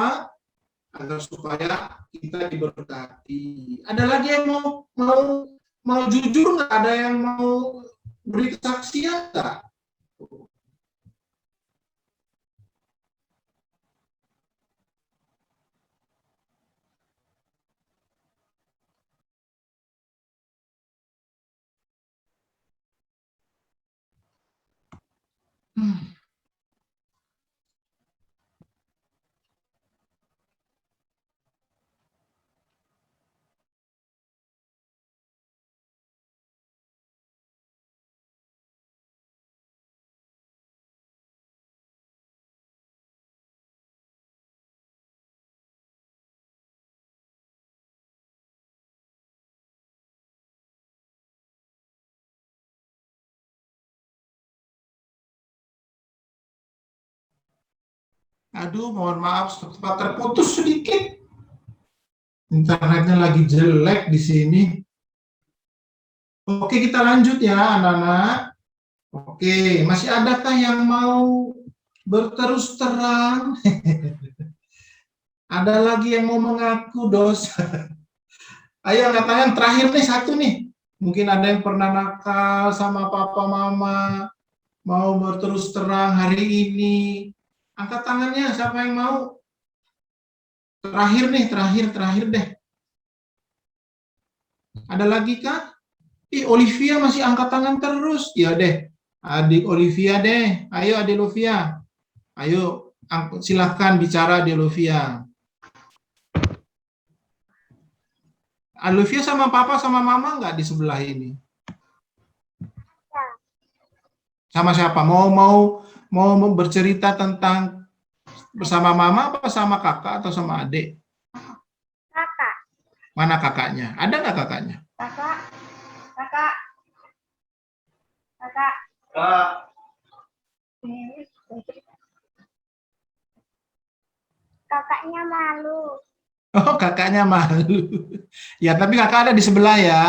Agar supaya kita diberkati. Ada lagi yang mau jujur nggak? Ada yang mau beri kesaksian nggak? Aduh, mohon maaf, sempat terputus sedikit. Internetnya lagi jelek di sini. Oke, kita lanjut ya, anak-anak. Oke, masih adakah yang mau berterus terang? Ada lagi yang mau mengaku dosa? Ayo, angkat tangan terakhir nih, satu nih. Mungkin ada yang pernah nakal sama papa mama, mau berterus terang hari ini. Angkat tangannya, siapa yang mau? Terakhir nih, terakhir deh. Ada lagi kah? Olivia masih angkat tangan terus. Ya deh, adik Olivia deh. Ayo adik Olivia. Ayo, silahkan bicara adik Olivia. Olivia sama papa sama mama nggak di sebelah ini? Sama siapa? Mau bercerita tentang bersama mama apa sama kakak atau sama adik? Kakak. Mana kakaknya? Ada nggak kakaknya? Kakak. Kakaknya malu. Oh, kakaknya malu. Ya, tapi kakak ada di sebelah ya.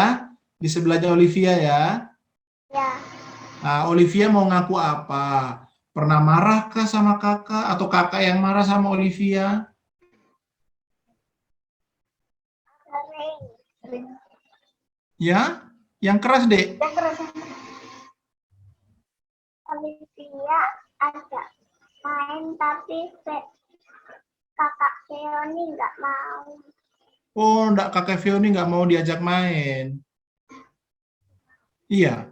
Di sebelahnya Olivia ya. Ya. Nah, Olivia mau ngaku apa? Pernah marah kah sama kakak? Atau kakak yang marah sama Olivia? Sering. Ya? Yang keras, Dek. Yang keras. Olivia ada main tapi kakak Fioni nggak mau. Oh, kakak Fioni nggak mau diajak main. Iya.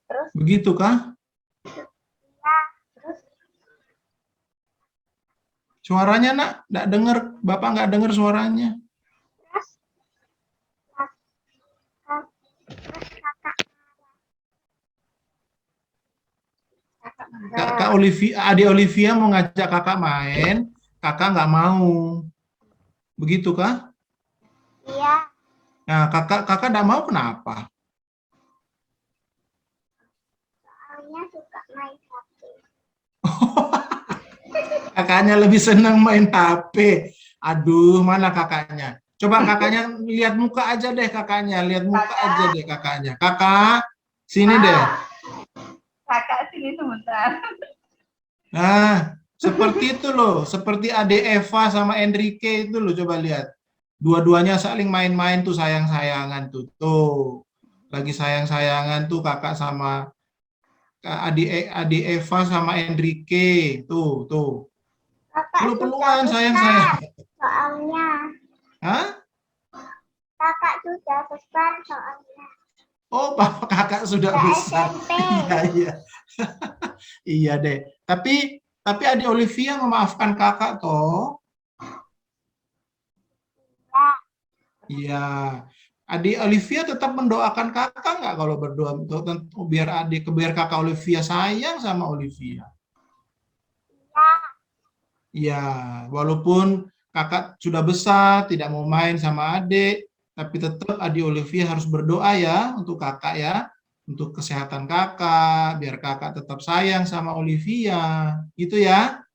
Terus? Begitu kah? Ya, terus? Suaranya, Nak, nggak dengar. Bapak nggak dengar suaranya. Terus Kakak Olivia, adik Olivia mau ngajak kakak main, kakak nggak mau. Begitu kah? Iya. Nah, kakak nggak mau kenapa? Soalnya suka main HP. Kakaknya lebih senang main HP. Aduh, mana kakaknya? Coba kakaknya lihat muka aja deh kakaknya, lihat muka aja deh kakaknya. Kakak, sini deh. Kakak sini sebentar. Nah, seperti itu loh, seperti adik Eva sama Enrique itu loh, coba lihat. Dua-duanya saling main-main tuh, sayang-sayangan tuh. Tuh, lagi sayang-sayangan tuh kakak sama adik Eva sama Enrique. Tuh. Peluk-pelukan sayang-sayang. Soalnya. Hah? Kakak sudah besar soalnya. Oh, kakak sudah besar. Iya. Iya deh. Tapi adik Olivia memaafkan kakak toh. Iya. Adik Olivia tetap mendoakan kakak nggak kalau berdoa biar kakak Olivia sayang sama Olivia? Iya, walaupun kakak sudah besar, tidak mau main sama adik, tapi tetap adik Olivia harus berdoa ya untuk kakak ya, untuk kesehatan kakak, biar kakak tetap sayang sama Olivia, gitu ya.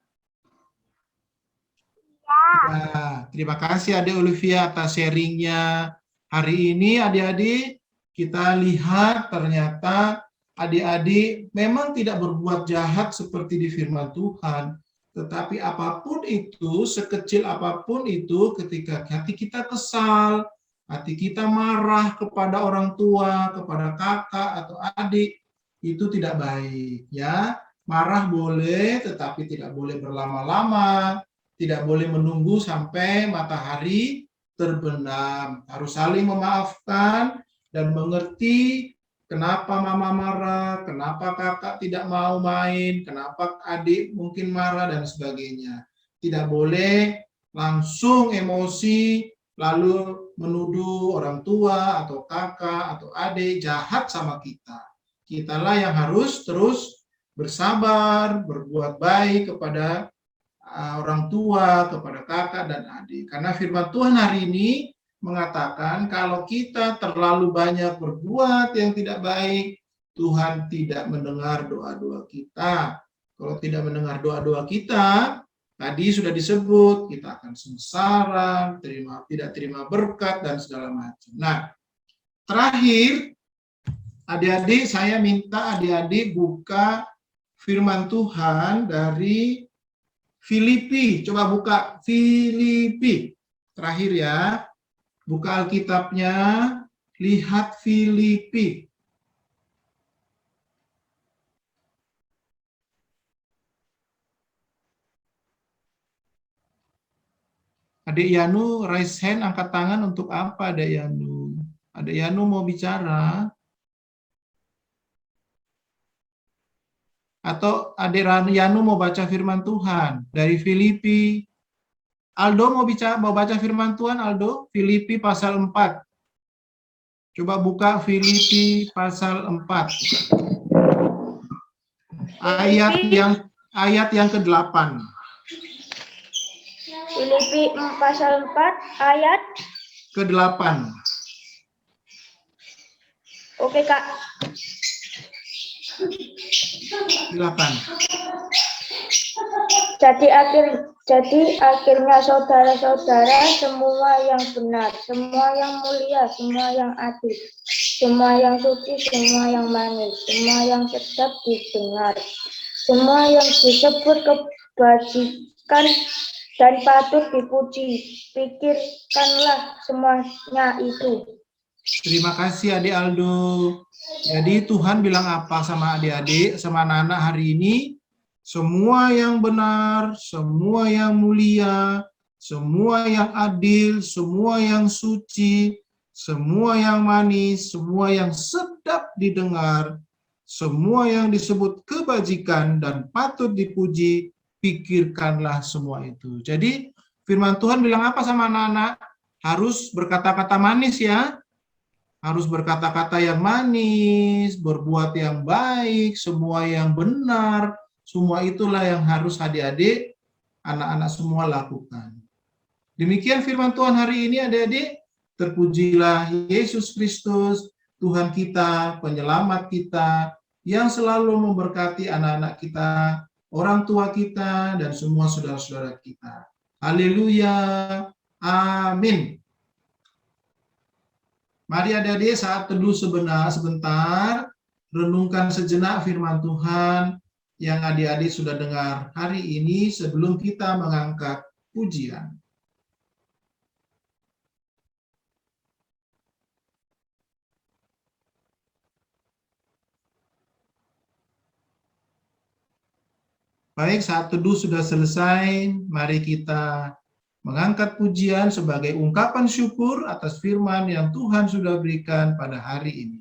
Ya, terima kasih adik Olivia atas sharingnya. Hari ini adik-adik kita lihat ternyata adik-adik memang tidak berbuat jahat seperti di firman Tuhan. Tetapi apapun itu, sekecil apapun itu, ketika hati kita kesal, hati kita marah kepada orang tua, kepada kakak atau adik, itu tidak baik. Ya, marah boleh, tetapi tidak boleh berlama-lama, tidak boleh menunggu sampai matahari terbenam. Harus saling memaafkan dan mengerti kenapa mama marah, kenapa kakak tidak mau main, kenapa adik mungkin marah, dan sebagainya. Tidak boleh langsung emosi, lalu menuduh orang tua atau kakak atau adik jahat sama kita. Kitalah yang harus terus bersabar, berbuat baik kepada orang tua, kepada kakak dan adik. Karena firman Tuhan hari ini mengatakan kalau kita terlalu banyak berbuat yang tidak baik, Tuhan tidak mendengar doa-doa kita. Kalau tidak mendengar doa-doa kita, tadi sudah disebut, kita akan sengsara, tidak terima berkat, dan segala macam. Nah, terakhir, adik-adik, saya minta adik-adik buka firman Tuhan dari Filipi. Coba buka Filipi. Terakhir ya. Buka Alkitabnya, lihat Filipi. Adik Yanu, raise hand, angkat tangan untuk apa, Adik Yanu? Adik Yanu mau bicara? Atau adik Yanu mau baca firman Tuhan dari Filipi? Aldo mau baca firman Tuhan, Aldo? Filipi pasal 4. Coba buka Filipi pasal 4. Ayat yang ke-8. Filipi pasal 4 ayat ke-8. Oke, Kak. Silakan. Jadi akhirnya saudara-saudara, semua yang benar, semua yang mulia, semua yang adil, semua yang suci, semua yang manis, semua yang sedap didengar, semua yang disebut kebajikan dan patut dipuji, pikirkanlah semuanya itu. Terima kasih adik Aldo. Jadi Tuhan bilang apa sama adik-adik, sama anak-anak hari ini? Semua yang benar, semua yang mulia, semua yang adil, semua yang suci, semua yang manis, semua yang sedap didengar, semua yang disebut kebajikan dan patut dipuji, pikirkanlah semua itu. Jadi firman Tuhan bilang apa sama anak-anak? Harus berkata-kata manis ya. Harus berkata-kata yang manis, berbuat yang baik, semua yang benar. Semua itulah yang harus adik-adik, anak-anak semua lakukan. Demikian firman Tuhan hari ini adik-adik. Terpujilah Yesus Kristus, Tuhan kita, penyelamat kita, yang selalu memberkati anak-anak kita, orang tua kita, dan semua saudara-saudara kita. Haleluya. Amin. Mari adik-adik saat teduh sebentar, renungkan sejenak firman Tuhan yang adik-adik sudah dengar hari ini sebelum kita mengangkat pujian. Baik, saat teduh sudah selesai, mari kita mengangkat pujian sebagai ungkapan syukur atas firman yang Tuhan sudah berikan pada hari ini.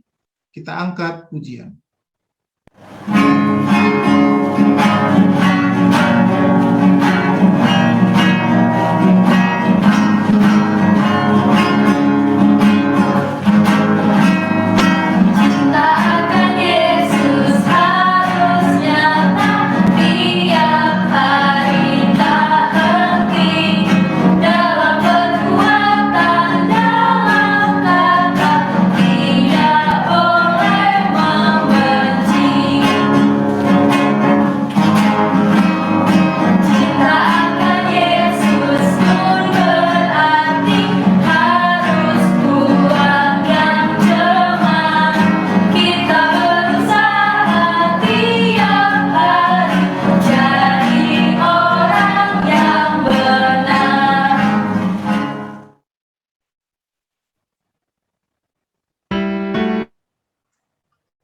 Kita angkat pujian.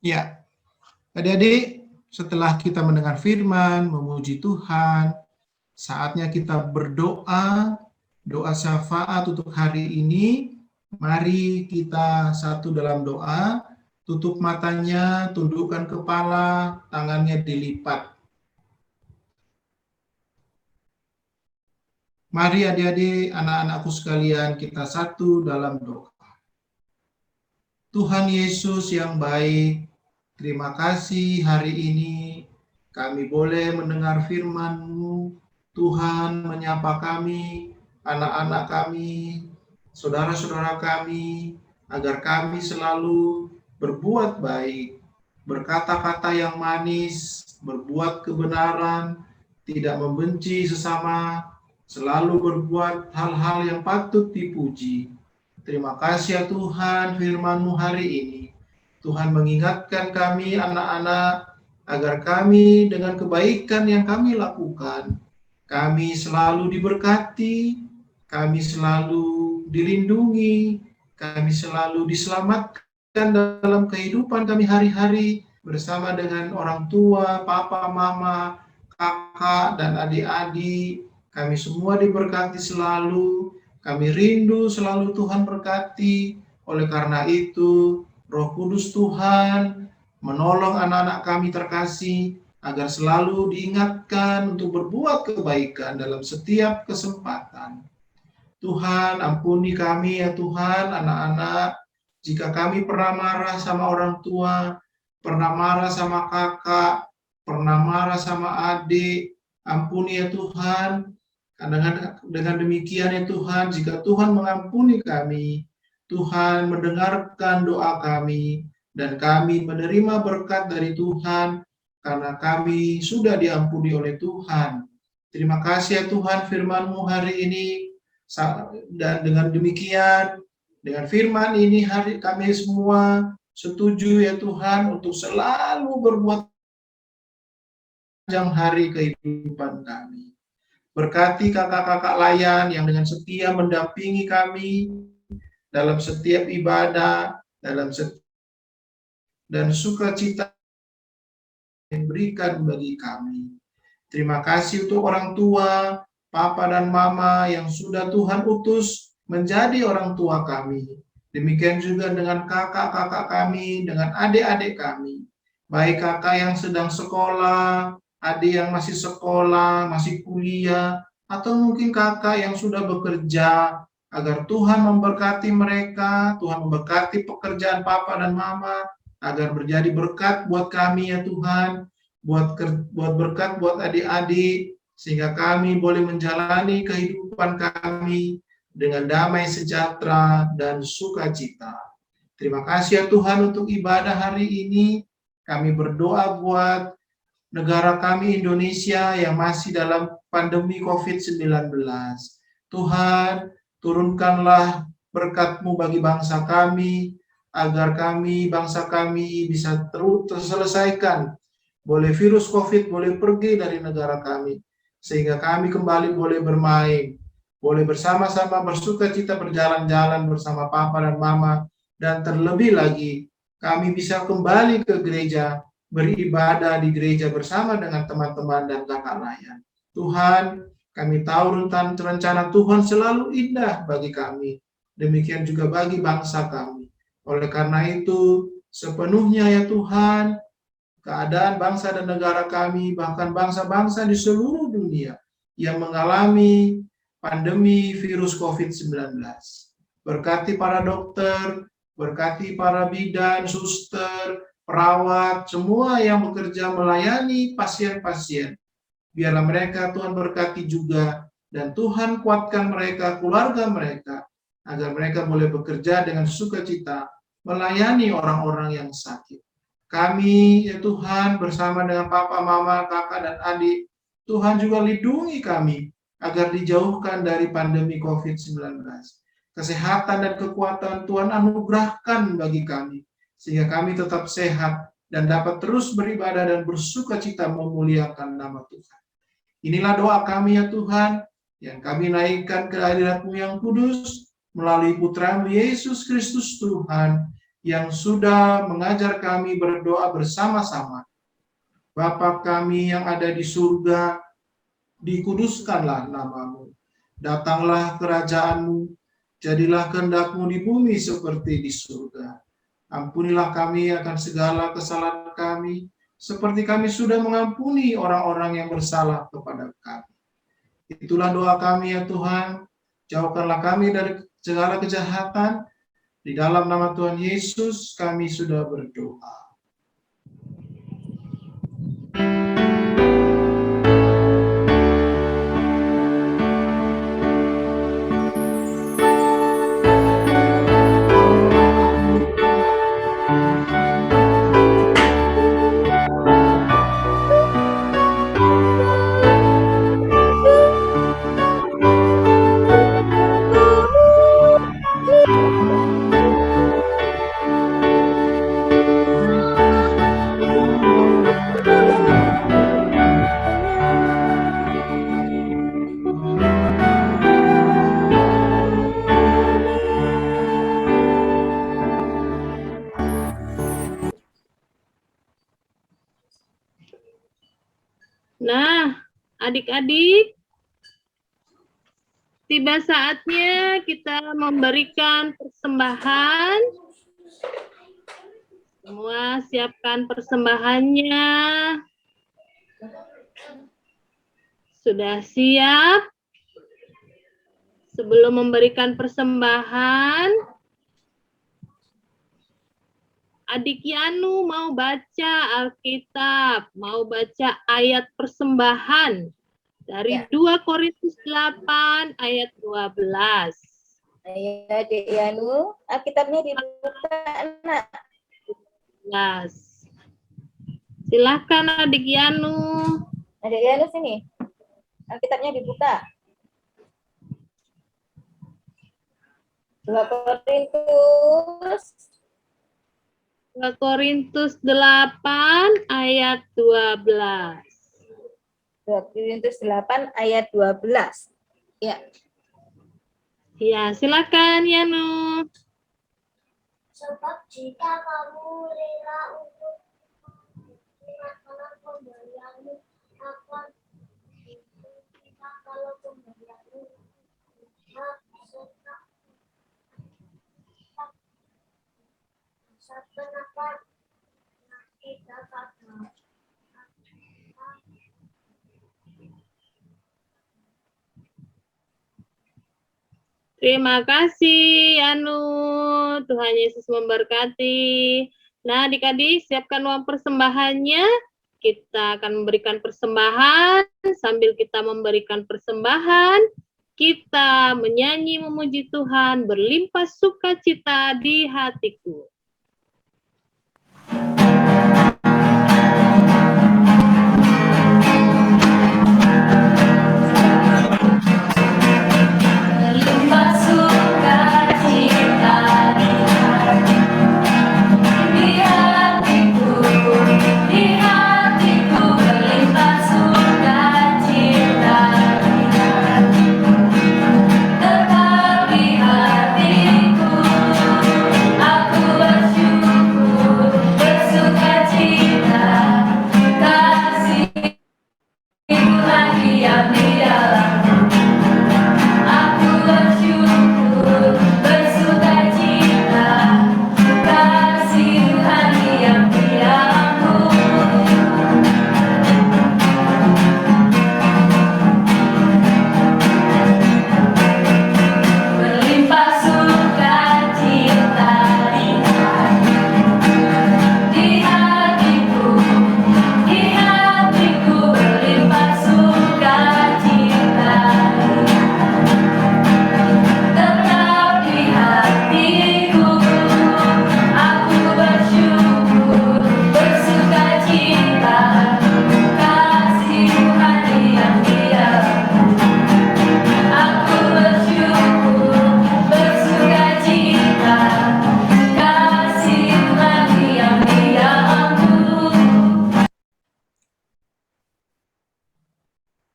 Ya, adik-adik, setelah kita mendengar firman, memuji Tuhan, saatnya kita berdoa, doa syafaat untuk hari ini. Mari kita satu dalam doa, tutup matanya, tundukkan kepala, tangannya dilipat. Mari adik-adik, anak-anakku sekalian, kita satu dalam doa. Tuhan Yesus yang baik, terima kasih hari ini kami boleh mendengar firman-Mu. Tuhan menyapa kami, anak-anak kami, saudara-saudara kami, agar kami selalu berbuat baik, berkata-kata yang manis, berbuat kebenaran, tidak membenci sesama, selalu berbuat hal-hal yang patut dipuji. Terima kasih ya Tuhan, firman-Mu hari ini. Tuhan mengingatkan kami anak-anak agar kami dengan kebaikan yang kami lakukan, kami selalu diberkati, kami selalu dilindungi, kami selalu diselamatkan dalam kehidupan kami hari-hari bersama dengan orang tua, papa, mama, kakak, dan adik-adik. Kami semua diberkati selalu, kami rindu selalu Tuhan berkati. Oleh karena itu, Roh Kudus Tuhan menolong anak-anak kami terkasih agar selalu diingatkan untuk berbuat kebaikan dalam setiap kesempatan. Tuhan, ampuni kami ya Tuhan, anak-anak, jika kami pernah marah sama orang tua, pernah marah sama kakak, pernah marah sama adik, ampuni ya Tuhan. Dengan demikian ya Tuhan, jika Tuhan mengampuni kami, Tuhan mendengarkan doa kami, dan kami menerima berkat dari Tuhan, karena kami sudah diampuni oleh Tuhan. Terima kasih ya Tuhan, firman-Mu hari ini, dan dengan demikian, dengan firman ini hari kami semua setuju ya Tuhan, untuk selalu berbuat panjang hari kehidupan kami. Berkati kakak-kakak layan yang dengan setia mendampingi kami dalam setiap ibadah, dan sukacita yang berikan bagi kami. Terima kasih untuk orang tua, papa dan mama yang sudah Tuhan utus menjadi orang tua kami. Demikian juga dengan kakak-kakak kami, dengan adik-adik kami. Baik kakak yang sedang sekolah, adik yang masih sekolah, masih kuliah, atau mungkin kakak yang sudah bekerja, agar Tuhan memberkati mereka, Tuhan memberkati pekerjaan papa dan mama, agar menjadi berkat buat kami ya Tuhan, buat berkat buat adik-adik, sehingga kami boleh menjalani kehidupan kami dengan damai sejahtera dan sukacita. Terima kasih ya Tuhan untuk ibadah hari ini. Kami berdoa buat negara kami Indonesia yang masih dalam pandemi COVID-19. Tuhan, turunkanlah berkat-Mu bagi bangsa kami, agar kami, bangsa kami bisa terselesaikan. Boleh virus COVID boleh pergi dari negara kami, sehingga kami kembali boleh bermain, boleh bersama-sama bersukacita berjalan-jalan bersama papa dan mama, dan terlebih lagi kami bisa kembali ke gereja, beribadah di gereja bersama dengan teman-teman dan kakak layan. Tuhan, kami tahu rencana Tuhan selalu indah bagi kami, demikian juga bagi bangsa kami. Oleh karena itu, sepenuhnya ya Tuhan, keadaan bangsa dan negara kami, bahkan bangsa-bangsa di seluruh dunia yang mengalami pandemi virus COVID-19. Berkati para dokter, berkati para bidan, suster, perawat, semua yang bekerja melayani pasien-pasien. Biarlah mereka Tuhan berkati juga, dan Tuhan kuatkan mereka, keluarga mereka, agar mereka boleh bekerja dengan sukacita, melayani orang-orang yang sakit. Kami, ya Tuhan, bersama dengan papa, mama, kakak, dan adik, Tuhan juga lindungi kami, agar dijauhkan dari pandemi COVID-19. Kesehatan dan kekuatan Tuhan anugerahkan bagi kami, sehingga kami tetap sehat, dan dapat terus beribadah dan bersukacita memuliakan nama Tuhan. Inilah doa kami ya Tuhan, yang kami naikkan ke hadirat-Mu yang kudus, melalui Putra-Mu Yesus Kristus Tuhan, yang sudah mengajar kami berdoa bersama-sama. Bapa kami yang ada di surga, dikuduskanlah nama-Mu. Datanglah kerajaan-Mu, jadilah kehendak-Mu di bumi seperti di surga. Ampunilah kami akan segala kesalahan kami, seperti kami sudah mengampuni orang-orang yang bersalah kepada kami. Itulah doa kami ya Tuhan, jauhkanlah kami dari segala kejahatan. Di dalam nama Tuhan Yesus kami sudah berdoa. Nah, adik-adik, tiba saatnya kita memberikan persembahan. Semua siapkan persembahannya. Sudah siap? Sebelum memberikan persembahan, Adik Yanu mau baca Alkitab, mau baca ayat persembahan dari 2 Korintus 8 ayat 12. Ayo Adik Yanu, Alkitabnya dibuka, Nak. 12. Silakan Adik Yanu. Adik Yanu sini. Alkitabnya dibuka. 2 Korintus 8 ayat 12. 2 Korintus 8 ayat 12. Ya. Ya, silakan Yanu. Sebab jika kamu rela untuk melakukan pemberianmu akan kita kalau pemberianmu kenapa kita kata Terima kasih Yanu. Tuhan Yesus memberkati. Nah, adik-adik siapkan uang persembahannya. Kita akan memberikan persembahan. Sambil kita memberikan persembahan, kita menyanyi memuji Tuhan, berlimpah sukacita di hatiku.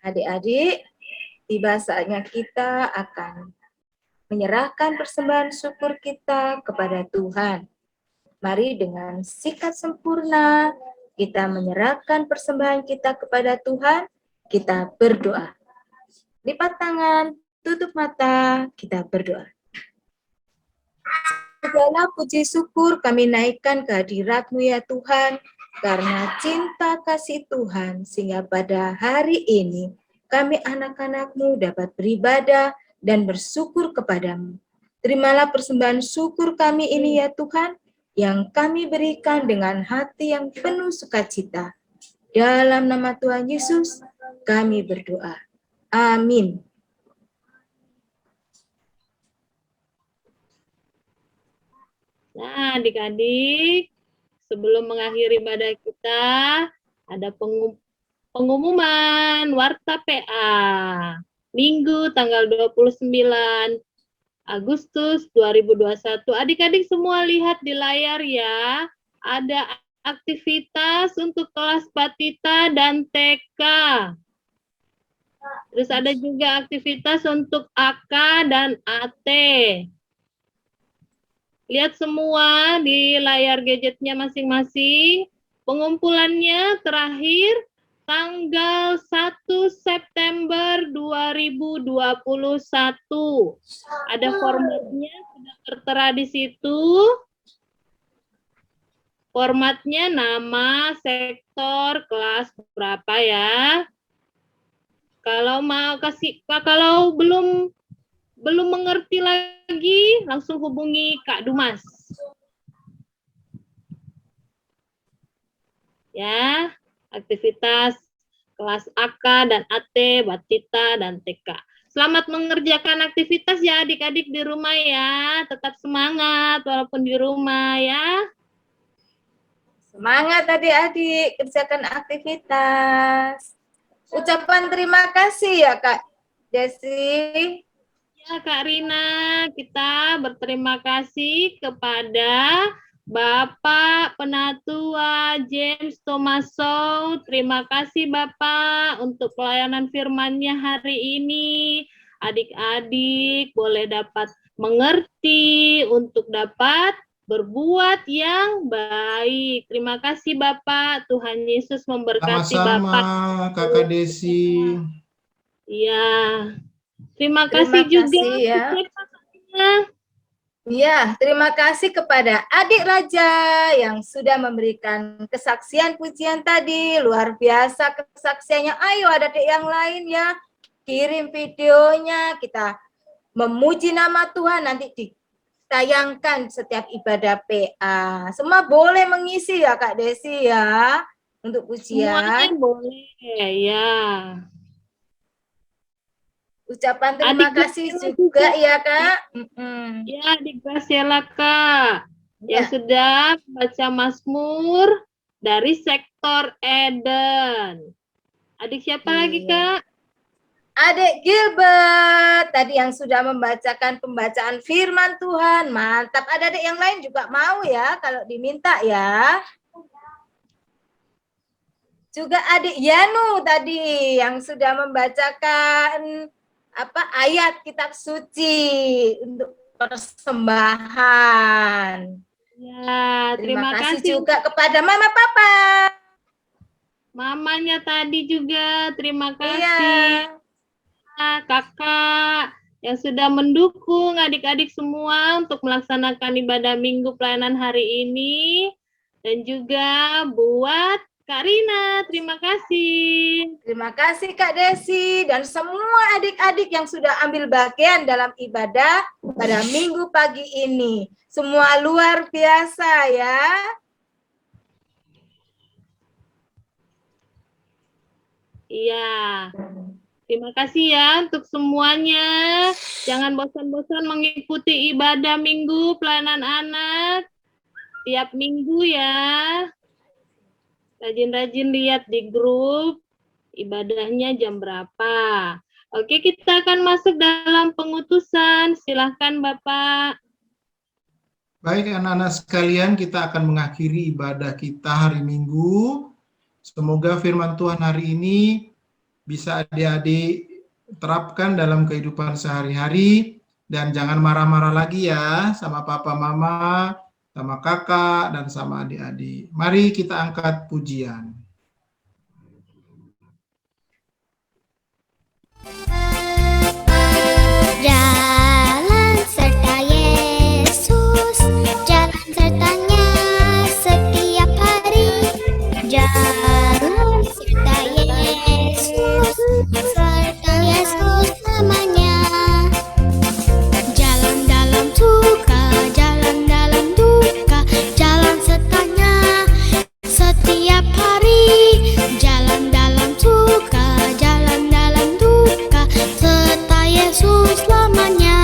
Adik-adik, tiba saatnya kita akan menyerahkan persembahan syukur kita kepada Tuhan. Mari dengan sikap sempurna kita menyerahkan persembahan kita kepada Tuhan. Kita berdoa. Lipat tangan, tutup mata, kita berdoa. Segala puji syukur kami naikkan ke hadirat-Mu ya Tuhan, karena cinta kasih Tuhan, sehingga pada hari ini kami anak-anak-Mu dapat beribadah dan bersyukur kepadamu. Terimalah persembahan syukur kami ini ya Tuhan, yang kami berikan dengan hati yang penuh sukacita. Dalam nama Tuhan Yesus, kami berdoa. Amin. Nah, adik-adik, sebelum mengakhiri ibadah kita, ada pengumuman Warta PA. Minggu tanggal 29 Agustus 2021. Adik-adik semua lihat di layar ya. Ada aktivitas untuk kelas Batita dan TK. Terus ada juga aktivitas untuk AK dan AT. Lihat semua di layar gadgetnya masing-masing. Pengumpulannya terakhir tanggal 1 September 2021. Ada formatnya sudah tertera di situ. Formatnya nama, sektor, kelas berapa ya. Kalau mau kalau belum mengerti lagi, langsung hubungi Kak Dumas. Ya, aktivitas kelas AK dan AT, Batita dan TK. Selamat mengerjakan aktivitas ya adik-adik di rumah ya. Tetap semangat walaupun di rumah ya. Semangat adik-adik, kerjakan aktivitas. Ucapan terima kasih ya Kak Desi. Ya Kak Rina, kita berterima kasih kepada Bapak Penatua James Tomaso. Terima kasih Bapak untuk pelayanan firman-Nya hari ini. Adik-adik boleh dapat mengerti untuk dapat berbuat yang baik. Terima kasih Bapak. Tuhan Yesus memberkati Bapak. Sama-sama Kakak Desi. Ya. Terima kasih juga ya. Ya, terima kasih kepada adik Raja yang sudah memberikan kesaksian pujian tadi. Luar biasa kesaksiannya. Ayo adik-adik yang lain ya, kirim videonya. Kita memuji nama Tuhan, nanti ditayangkan setiap ibadah PA. Semua boleh mengisi ya Kak Desi ya, untuk pujian. Semuanya boleh ya. Ucapan terima kasih juga ya Kak. Ya, Adik Graciela Kak, yang sudah baca Mazmur dari sektor Eden. Adik siapa lagi Kak? Adik Gilbert, tadi yang sudah membacakan pembacaan firman Tuhan. Mantap, ada adik yang lain juga mau ya, kalau diminta ya. Juga adik Yanu tadi yang sudah membacakan ayat kitab suci untuk persembahan. Ya, terima kasih juga kepada Mama Papa. Mamanya tadi juga terima kasih. Ya. Kakak yang sudah mendukung adik-adik semua untuk melaksanakan ibadah minggu pelayanan hari ini. Dan juga buat Kak Rina, terima kasih. Terima kasih Kak Desi dan semua adik-adik yang sudah ambil bagian dalam ibadah pada minggu pagi ini. Semua luar biasa ya. Iya. Terima kasih ya untuk semuanya. Jangan bosan-bosan mengikuti ibadah minggu pelayanan anak. Tiap minggu ya. Rajin-rajin lihat di grup ibadahnya jam berapa. Oke, kita akan masuk dalam pengutusan. Silahkan Bapak. Baik anak-anak sekalian, kita akan mengakhiri ibadah kita hari Minggu. Semoga firman Tuhan hari ini bisa adik-adik terapkan dalam kehidupan sehari-hari. Dan jangan marah-marah lagi ya sama papa mama. sama kakak dan sama adik-adik. Mari kita angkat pujian. Jalan serta Yesus, jalan sertanya setiap hari. Jalan serta Yesus, serta Yesus namanya. Jalan dalam suka, jalan dalam duka, jalan sertanya setiap hari. Jalan dalam suka, jalan dalam duka, serta Yesus lamanya.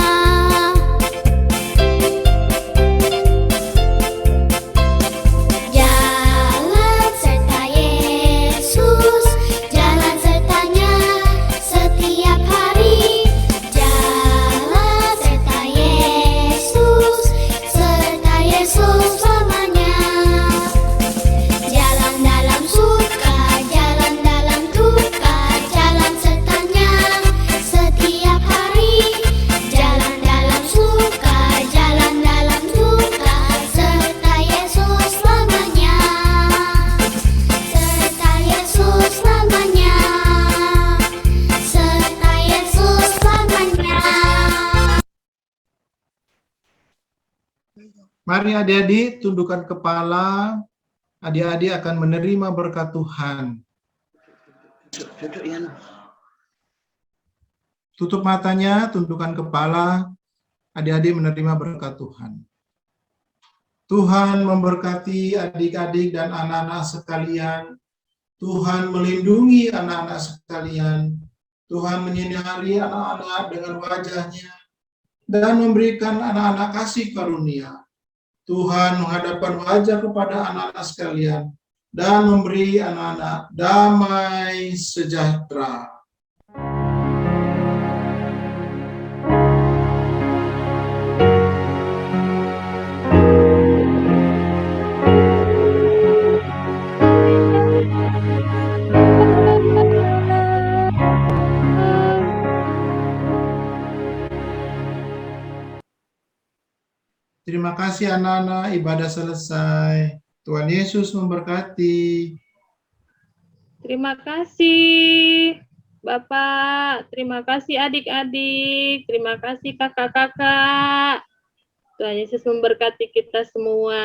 Jalan serta Yesus, jalan sertanya setiap hari. Jalan serta Yesus, serta Yesus lamanya. Jalan dalam suka, jalan dalam duka, jalan sertanya setiap hari. Jalan dalam suka, jalan dalam duka, serta Yesus lamanya. Serta Yesus lamanya. Serta Yesus lamanya. Mari adik-adik tundukkan kepala. Adik-adik akan menerima berkat Tuhan. Tutup matanya, tundukkan kepala. Adik-adik menerima berkat Tuhan. Tuhan memberkati adik-adik dan anak-anak sekalian. Tuhan melindungi anak-anak sekalian. Tuhan menyinari anak-anak dengan wajahnya dan memberikan anak-anak kasih karunia. Tuhan menghadapkan wajah kepada anak-anak sekalian dan memberi anak-anak damai sejahtera. Terima kasih anak-anak, ibadah selesai. Tuhan Yesus memberkati. Terima kasih Bapak, terima kasih adik-adik, terima kasih kakak-kakak. Tuhan Yesus memberkati kita semua.